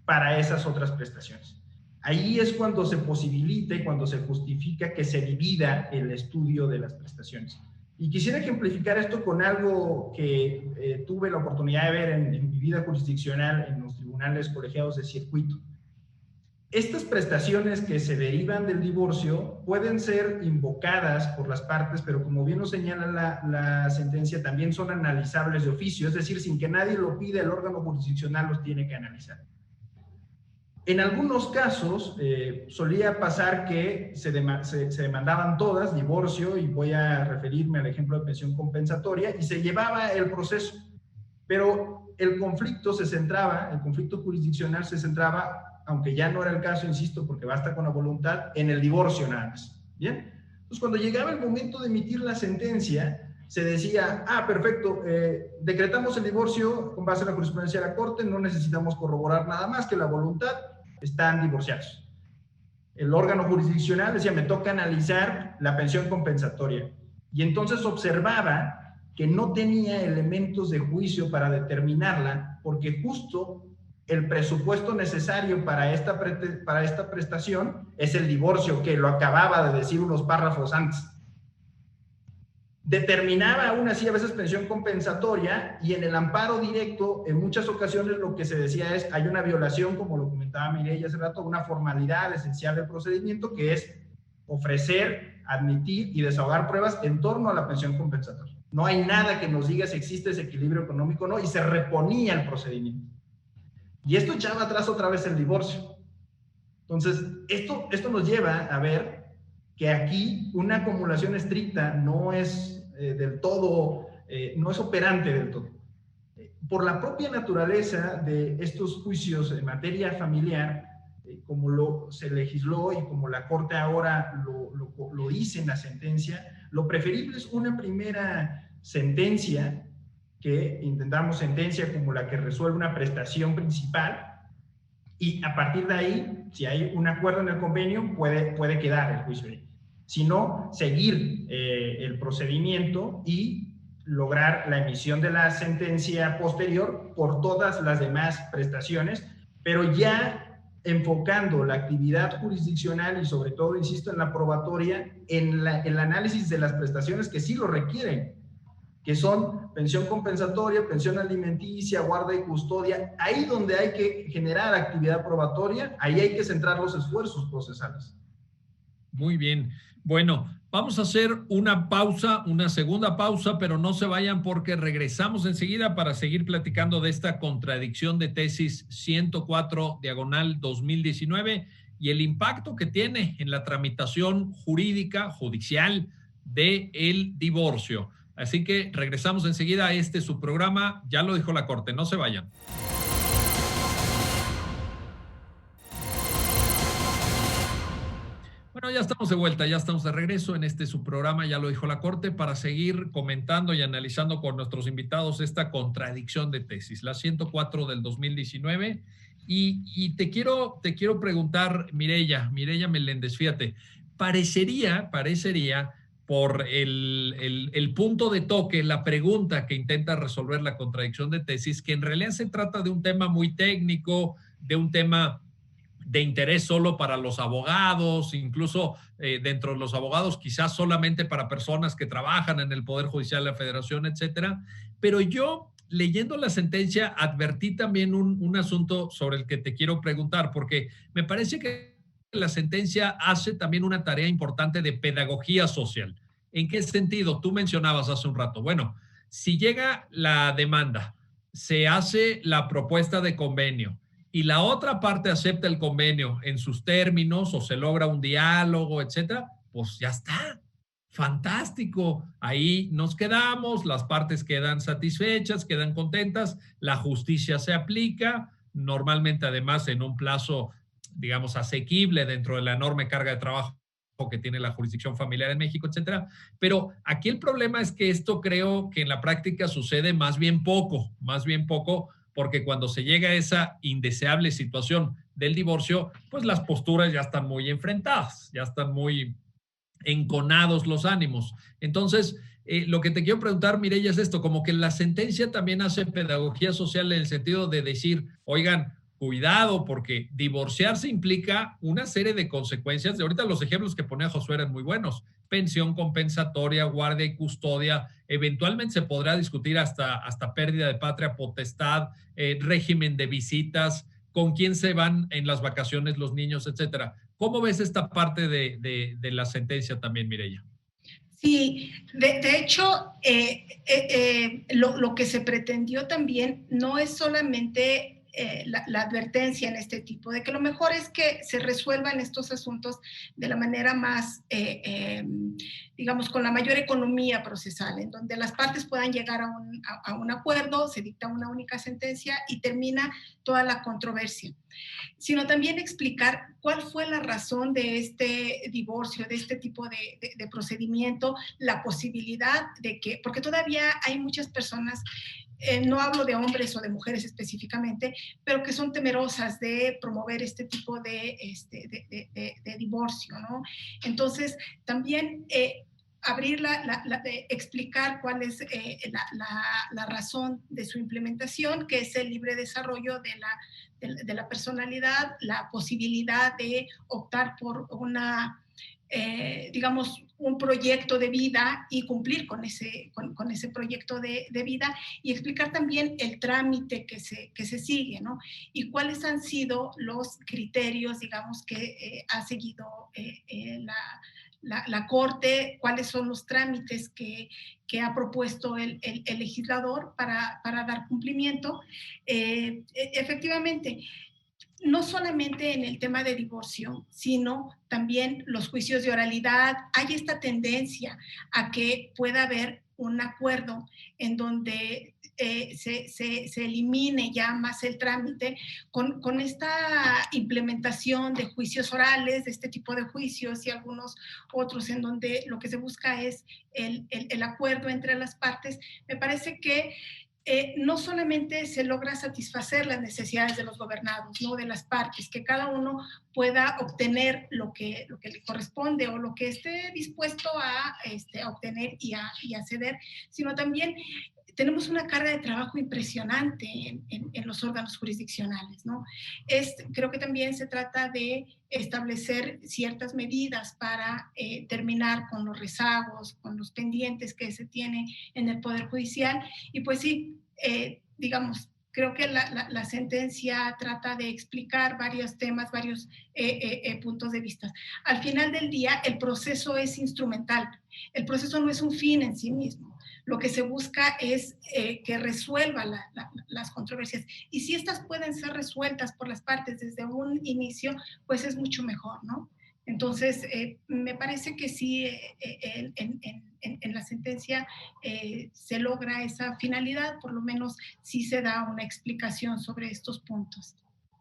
para esas otras prestaciones. Ahí es cuando se posibilita y cuando se justifica que se divida el estudio de las prestaciones. Y quisiera ejemplificar esto con algo que tuve la oportunidad de ver en mi vida jurisdiccional en los tribunales colegiados de circuito. Estas prestaciones que se derivan del divorcio pueden ser invocadas por las partes, pero como bien nos señala la sentencia, también son analizables de oficio, es decir, sin que nadie lo pida, el órgano jurisdiccional los tiene que analizar. En algunos casos solía pasar que se demandaban todas, divorcio, y voy a referirme al ejemplo de pensión compensatoria, y se llevaba el proceso, pero el conflicto jurisdiccional se centraba, aunque ya no era el caso, insisto, porque basta con la voluntad, en el divorcio nada más. ¿Bien? Entonces, cuando llegaba el momento de emitir la sentencia, se decía, perfecto, decretamos el divorcio con base en la jurisprudencia de la Corte, no necesitamos corroborar nada más que la voluntad, están divorciados. El órgano jurisdiccional decía, me toca analizar la pensión compensatoria. Y entonces observaba que no tenía elementos de juicio para determinarla, porque justo el presupuesto necesario para esta prestación es el divorcio, que lo acababa de decir unos párrafos antes. Determinaba aún así a veces pensión compensatoria, y en el amparo directo en muchas ocasiones lo que se decía es, hay una violación, como lo comentaba Mireya hace rato, una formalidad esencial del procedimiento, que es ofrecer, admitir y desahogar pruebas en torno a la pensión compensatoria. No hay nada que nos diga si existe ese equilibrio económico o no, y se reponía el procedimiento. Y esto echaba atrás otra vez el divorcio. Entonces, esto nos lleva a ver que aquí una acumulación estricta no es del todo, no es operante del todo. Por la propia naturaleza de estos juicios en materia familiar, como se legisló y como la Corte ahora lo dice en la sentencia, lo preferible es una primera sentencia, que intentamos sentencia como la que resuelve una prestación principal, y a partir de ahí, si hay un acuerdo en el convenio, puede quedar el juicio ahí. Si no, seguir el procedimiento y lograr la emisión de la sentencia posterior por todas las demás prestaciones, pero ya enfocando la actividad jurisdiccional y sobre todo, insisto, en la probatoria, en el análisis de las prestaciones que sí lo requieren, que son pensión compensatoria, pensión alimenticia, guarda y custodia. Ahí donde hay que generar actividad probatoria, ahí hay que centrar los esfuerzos procesales. Muy bien. Bueno, vamos a hacer una pausa, una segunda pausa, pero no se vayan porque regresamos enseguida para seguir platicando de esta contradicción de tesis 104/2019 y el impacto que tiene en la tramitación jurídica, judicial, del divorcio. Así que regresamos enseguida a su programa. Ya lo dijo la Corte, no se vayan. Bueno, ya estamos de vuelta, ya estamos de regreso en su programa, ya lo dijo la Corte, para seguir comentando y analizando con nuestros invitados esta contradicción de tesis, la 104 del 2019. Y te quiero preguntar, Mireya Meléndez, fíjate, parecería por el punto de toque, la pregunta que intenta resolver la contradicción de tesis, que en realidad se trata de un tema muy técnico, de un tema de interés solo para los abogados, incluso dentro de los abogados quizás solamente para personas que trabajan en el Poder Judicial de la Federación, etcétera. Pero yo, leyendo la sentencia, advertí también un asunto sobre el que te quiero preguntar, porque me parece que la sentencia hace también una tarea importante de pedagogía social. ¿En qué sentido? Tú mencionabas hace un rato, bueno, si llega la demanda, se hace la propuesta de convenio, y la otra parte acepta el convenio en sus términos o se logra un diálogo, etcétera, pues ya está. Fantástico. Ahí nos quedamos, las partes quedan satisfechas, quedan contentas, la justicia se aplica, normalmente además en un plazo, digamos, asequible dentro de la enorme carga de trabajo que tiene la jurisdicción familiar en México, etcétera. Pero aquí el problema es que esto creo que en la práctica sucede más bien poco, porque cuando se llega a esa indeseable situación del divorcio, pues las posturas ya están muy enfrentadas, ya están muy enconados los ánimos. Entonces, lo que te quiero preguntar, Mireya, es esto, como que la sentencia también hace pedagogía social en el sentido de decir, oigan, cuidado, porque divorciarse implica una serie de consecuencias. De ahorita los ejemplos que ponía Josué eran muy buenos. Pensión compensatoria, guardia y custodia. Eventualmente se podrá discutir hasta pérdida de patria potestad, régimen de visitas, con quién se van en las vacaciones los niños, etcétera. ¿Cómo ves esta parte de la sentencia también, Mireya? Sí, de hecho, lo que se pretendió también no es solamente la advertencia en este tipo, de que lo mejor es que se resuelvan estos asuntos de la manera más, digamos, con la mayor economía procesal, en donde las partes puedan llegar a un acuerdo, se dicta una única sentencia y termina toda la controversia, sino también explicar cuál fue la razón de este divorcio, de este tipo de procedimiento, la posibilidad de que, porque todavía hay muchas personas, no hablo de hombres o de mujeres específicamente, pero que son temerosas de promover este tipo de divorcio, ¿no? Entonces, también abrir explicar cuál es la razón de su implementación, que es el libre desarrollo de la personalidad, la posibilidad de optar por una, digamos, un proyecto de vida y cumplir con ese proyecto de vida, y explicar también el trámite que se sigue, ¿no? Y cuáles han sido los criterios, digamos, que ha seguido la Corte, cuáles son los trámites que ha propuesto el legislador para dar cumplimiento. Efectivamente, no solamente en el tema de divorcio, sino también los juicios de oralidad. Hay esta tendencia a que pueda haber un acuerdo en donde se elimine ya más el trámite con esta implementación de juicios orales, de este tipo de juicios y algunos otros en donde lo que se busca es el acuerdo entre las partes. Me parece que no solamente se logra satisfacer las necesidades de los gobernados, ¿no? De las partes, que cada uno pueda obtener lo que le corresponde o lo que esté dispuesto a obtener y a ceder, sino también tenemos una carga de trabajo impresionante en los órganos jurisdiccionales, ¿no? Creo que también se trata de establecer ciertas medidas para terminar con los rezagos, con los pendientes que se tienen en el Poder Judicial. Y pues sí, digamos, creo que la sentencia trata de explicar varios temas, varios puntos de vista. Al final del día, el proceso es instrumental. El proceso no es un fin en sí mismo. Lo que se busca es que resuelva las controversias. Y si estas pueden ser resueltas por las partes desde un inicio, pues es mucho mejor, ¿no? Entonces, me parece que sí, en sentencia se logra esa finalidad, por lo menos sí se da una explicación sobre estos puntos.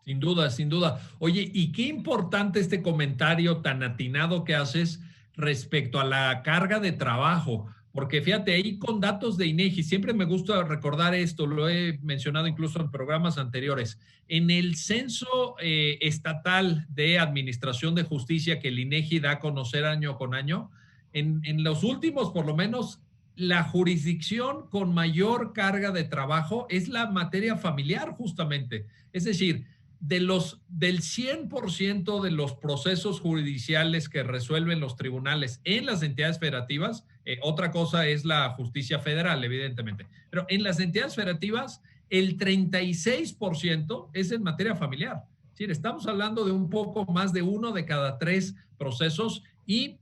Sin duda, sin duda. Oye, y qué importante este comentario tan atinado que haces respecto a la carga de trabajo, porque fíjate, ahí con datos de INEGI, siempre me gusta recordar esto, lo he mencionado incluso en programas anteriores, en el censo estatal de Administración de Justicia que el INEGI da a conocer año con año, en los últimos, por lo menos, la jurisdicción con mayor carga de trabajo es la materia familiar, justamente. Es decir, del 100% de los procesos judiciales que resuelven los tribunales en las entidades federativas, otra cosa es la justicia federal, evidentemente, pero en las entidades federativas el 36% es en materia familiar. Es decir, estamos hablando de un poco más de 1 de cada 3 procesos y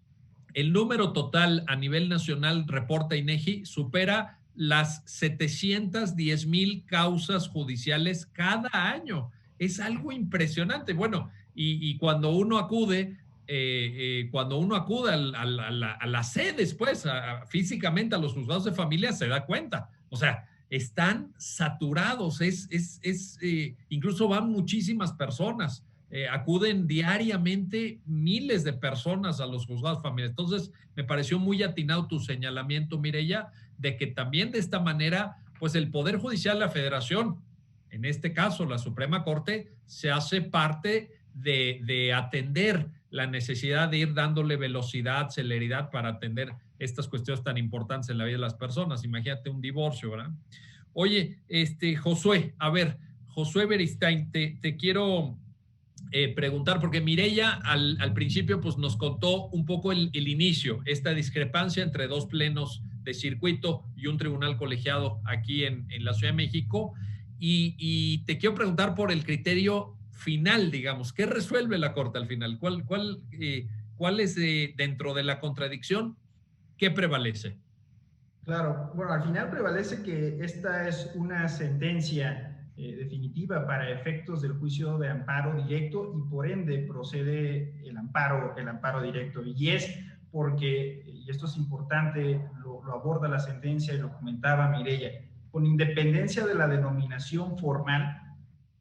el número total a nivel nacional, reporta INEGI, supera las 710,000 causas judiciales cada año. Es algo impresionante. Bueno, y cuando uno acude, a las sedes, pues, físicamente a los juzgados de familia, se da cuenta. O sea, están saturados. Incluso van muchísimas personas. Acuden diariamente miles de personas a los juzgados de familia. Entonces, me pareció muy atinado tu señalamiento, Mireya, de que también de esta manera, pues el Poder Judicial de la Federación, en este caso la Suprema Corte, se hace parte de atender la necesidad de ir dándole velocidad, celeridad para atender estas cuestiones tan importantes en la vida de las personas. Imagínate un divorcio, ¿verdad? Oye, Josué, a ver, Josué Beristain, te quiero preguntar, porque Mireya al principio pues nos contó un poco el inicio, esta discrepancia entre 2 plenos de circuito y un tribunal colegiado aquí en la Ciudad de México, y te quiero preguntar por el criterio final, digamos, ¿qué resuelve la Corte al final? ¿Cuál es dentro de la contradicción? ¿Qué prevalece? Claro, bueno, al final prevalece que esta es una sentencia definitiva para efectos del juicio de amparo directo y por ende procede el amparo directo. Y es porque, y esto es importante, lo aborda la sentencia y lo comentaba Mireya, con independencia de la denominación formal,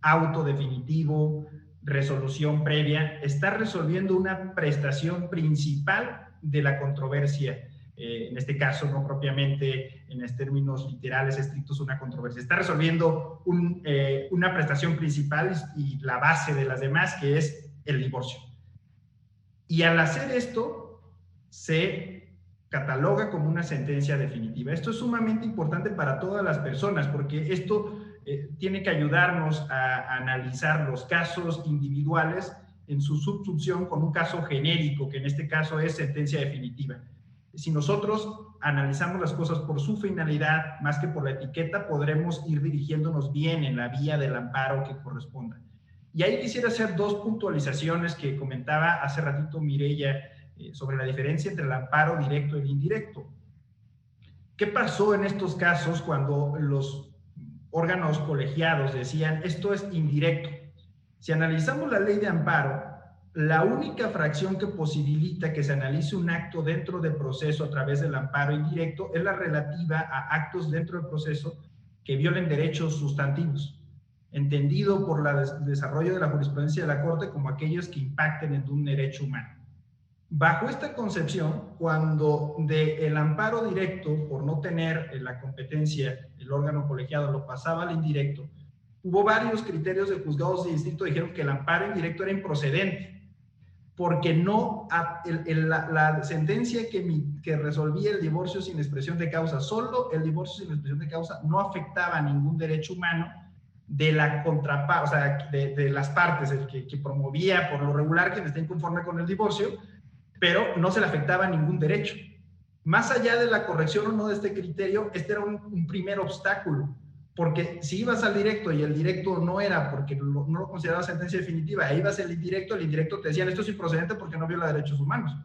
auto definitivo, resolución previa, está resolviendo una prestación principal de la controversia. En este caso, no propiamente en términos literales estrictos una controversia. Está resolviendo una prestación principal y la base de las demás, que es el divorcio. Y al hacer esto, se cataloga como una sentencia definitiva. Esto es sumamente importante para todas las personas, porque esto tiene que ayudarnos a analizar los casos individuales en su subsunción con un caso genérico, que en este caso es sentencia definitiva. Si nosotros analizamos las cosas por su finalidad más que por la etiqueta, podremos ir dirigiéndonos bien en la vía del amparo que corresponda. Y ahí quisiera hacer 2 puntualizaciones que comentaba hace ratito Mireya sobre la diferencia entre el amparo directo y el indirecto. ¿Qué pasó en estos casos cuando los órganos colegiados decían esto es indirecto? Si analizamos la ley de amparo, la única fracción que posibilita que se analice un acto dentro del proceso a través del amparo indirecto es la relativa a actos dentro del proceso que violen derechos sustantivos, entendido por el desarrollo de la jurisprudencia de la Corte como aquellos que impacten en un derecho humano. Bajo esta concepción, cuando del amparo directo, por no tener la competencia, el órgano colegiado lo pasaba al indirecto, hubo varios criterios de juzgados de distrito que dijeron que el amparo indirecto era improcedente, porque no, la sentencia que resolvía el divorcio sin expresión de causa, solo el divorcio sin expresión de causa, no afectaba a ningún derecho humano de la contraparte, o sea, de las partes, el que promovía por lo regular quien esté inconforme con el divorcio, pero no se le afectaba a ningún derecho. Más allá de la corrección o no de este criterio, este era un primer obstáculo, porque si ibas al directo y el directo no era porque no lo consideraba sentencia definitiva, e ibas al indirecto, el indirecto te decían esto es improcedente porque no viola derechos humanos.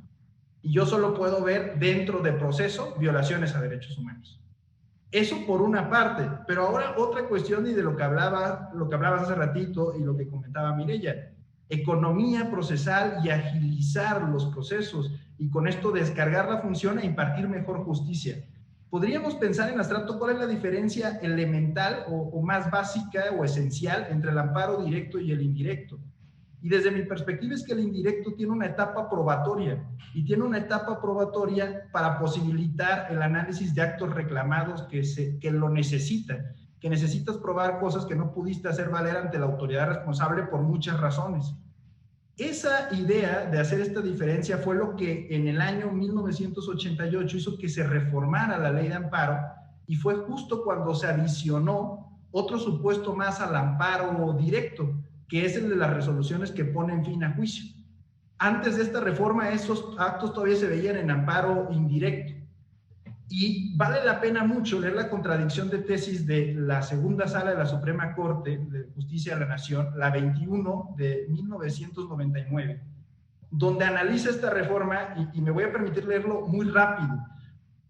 Y yo solo puedo ver dentro del proceso violaciones a derechos humanos. Eso por una parte, pero ahora otra cuestión y de lo que hablabas hace ratito y lo que comentaba Mireya, economía procesal y agilizar los procesos y con esto descargar la función e impartir mejor justicia. podríamos pensar en abstracto cuál es la diferencia elemental o más básica o esencial entre el amparo directo y el indirecto. Y desde mi perspectiva es que el indirecto tiene una etapa probatoria, y tiene una etapa probatoria para posibilitar el análisis de actos reclamados que lo necesitan, que necesitas probar cosas que no pudiste hacer valer ante la autoridad responsable por muchas razones. Esa idea de hacer esta diferencia fue lo que en el año 1988 hizo que se reformara la ley de amparo, y fue justo cuando se adicionó otro supuesto más al amparo directo, que es el de las resoluciones que ponen fin a juicio. Antes de esta reforma, esos actos todavía se veían en amparo indirecto. Y vale la pena mucho leer la contradicción de tesis de la segunda sala de la Suprema Corte de Justicia de la Nación, la 21 de 1999, donde analiza esta reforma, y me voy a permitir leerlo muy rápido.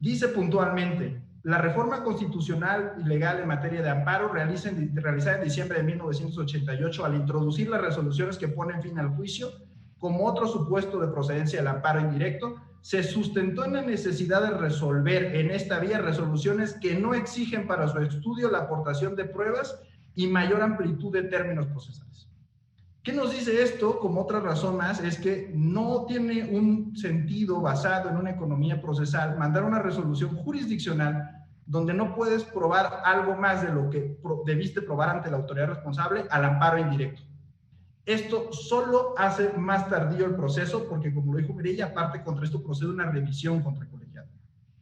Dice puntualmente: la reforma constitucional y legal en materia de amparo realizada en diciembre de 1988, al introducir las resoluciones que ponen fin al juicio como otro supuesto de procedencia del amparo indirecto, se sustentó en la necesidad de resolver en esta vía resoluciones que no exigen para su estudio la aportación de pruebas y mayor amplitud de términos procesales. ¿Qué nos dice esto? Como otra razón más, es que no tiene un sentido basado en una economía procesal mandar una resolución jurisdiccional donde no puedes probar algo más de lo que debiste probar ante la autoridad responsable al amparo indirecto. Esto solo hace más tardío el proceso, porque, como lo dijo Mireya, aparte contra esto procede una revisión contra colegiado.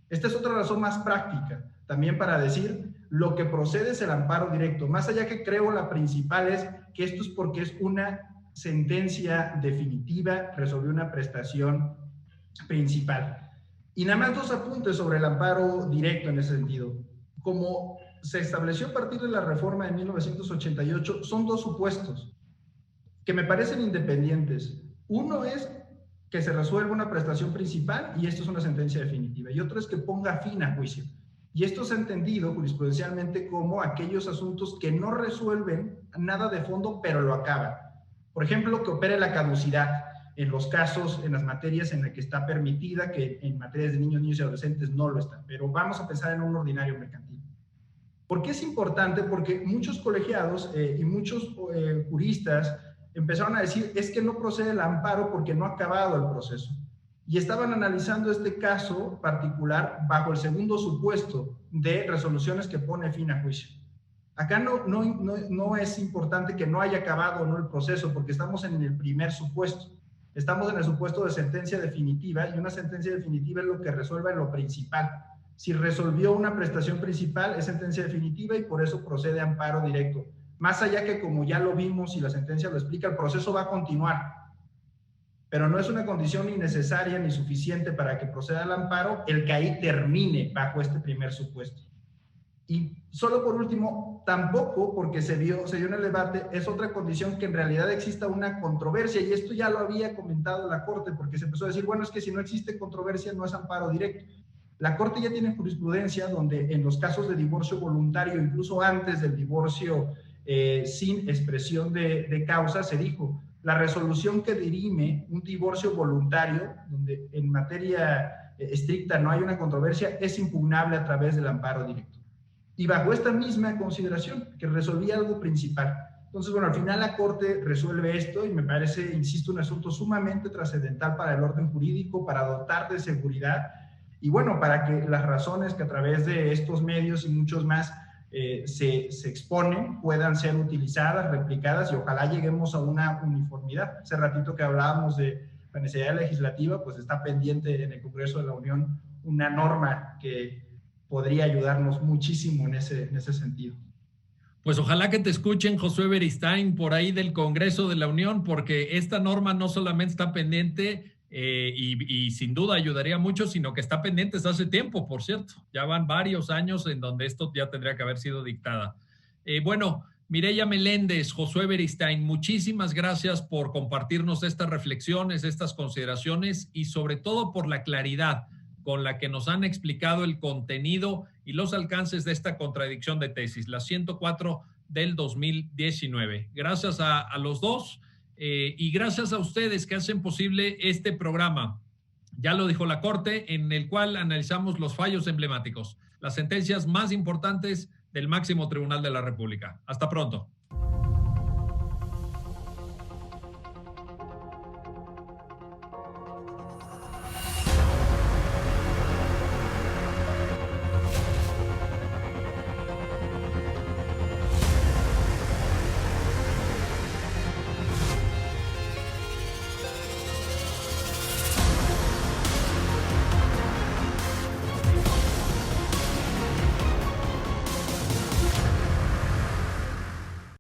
Esta es otra razón más práctica, también para decir lo que procede es el amparo directo. Más allá que creo la principal es que esto es porque es una sentencia definitiva, resolvió una prestación principal. Y nada más dos apuntes sobre el amparo directo en ese sentido. Como se estableció a partir de la reforma de 1988, son dos supuestos que me parecen independientes. Uno es que se resuelva una prestación principal y esto es una sentencia definitiva, y otro es que ponga fin a juicio. Y esto se ha entendido jurisprudencialmente como aquellos asuntos que no resuelven nada de fondo, pero lo acaban. Por ejemplo, que opere la caducidad en los casos, en las materias en las que está permitida, que en materias de niños y adolescentes no lo está. Pero vamos a pensar en un ordinario mercantil. ¿Por qué es importante? Porque muchos colegiados y muchos juristas empezaron a decir, es que no procede el amparo porque no ha acabado el proceso. Y estaban analizando este caso particular bajo el segundo supuesto de resoluciones que pone fin a juicio. Acá no es importante que no haya acabado o no el proceso, porque estamos en el primer supuesto. Estamos en el supuesto de sentencia definitiva, y una sentencia definitiva es lo que resuelva en lo principal. Si resolvió una prestación principal, es sentencia definitiva y por eso procede amparo directo. Más allá que, como ya lo vimos y la sentencia lo explica, el proceso va a continuar. Pero no es una condición ni necesaria ni suficiente para que proceda el amparo el que ahí termine bajo este primer supuesto. Y solo por último, tampoco, porque se dio en el debate, es otra condición que en realidad exista una controversia, y esto ya lo había comentado la Corte, porque se empezó a decir, bueno, es que si no existe controversia no es amparo directo. La Corte ya tiene jurisprudencia donde en los casos de divorcio voluntario, incluso antes del divorcio sin expresión de causa, se dijo, la resolución que dirime un divorcio voluntario, donde en materia estricta no hay una controversia, es impugnable a través del amparo directo. Y bajo esta misma consideración, que resolvía algo principal. Entonces, bueno, al final la Corte resuelve esto y me parece, insisto, un asunto sumamente trascendental para el orden jurídico, para dotar de seguridad y, bueno, para que las razones que a través de estos medios y muchos más se exponen puedan ser utilizadas, replicadas, y ojalá lleguemos a una uniformidad. Hace ratito que hablábamos de la necesidad legislativa, pues está pendiente en el Congreso de la Unión una norma que podría ayudarnos muchísimo en ese sentido. Pues ojalá que te escuchen, Josué Beristain, por ahí del Congreso de la Unión, porque esta norma no solamente está pendiente y sin duda ayudaría mucho, sino que está pendiente desde hace tiempo, por cierto. Ya van varios años en donde esto ya tendría que haber sido dictada. Bueno, Mireya Meléndez, Josué Beristain, muchísimas gracias por compartirnos estas reflexiones, estas consideraciones y sobre todo por la claridad con la que nos han explicado el contenido y los alcances de esta contradicción de tesis, la 104 del 2019. Gracias a los dos y gracias a ustedes que hacen posible este programa. Ya lo dijo la Corte, en el cual analizamos los fallos emblemáticos, las sentencias más importantes del máximo tribunal de la República. Hasta pronto.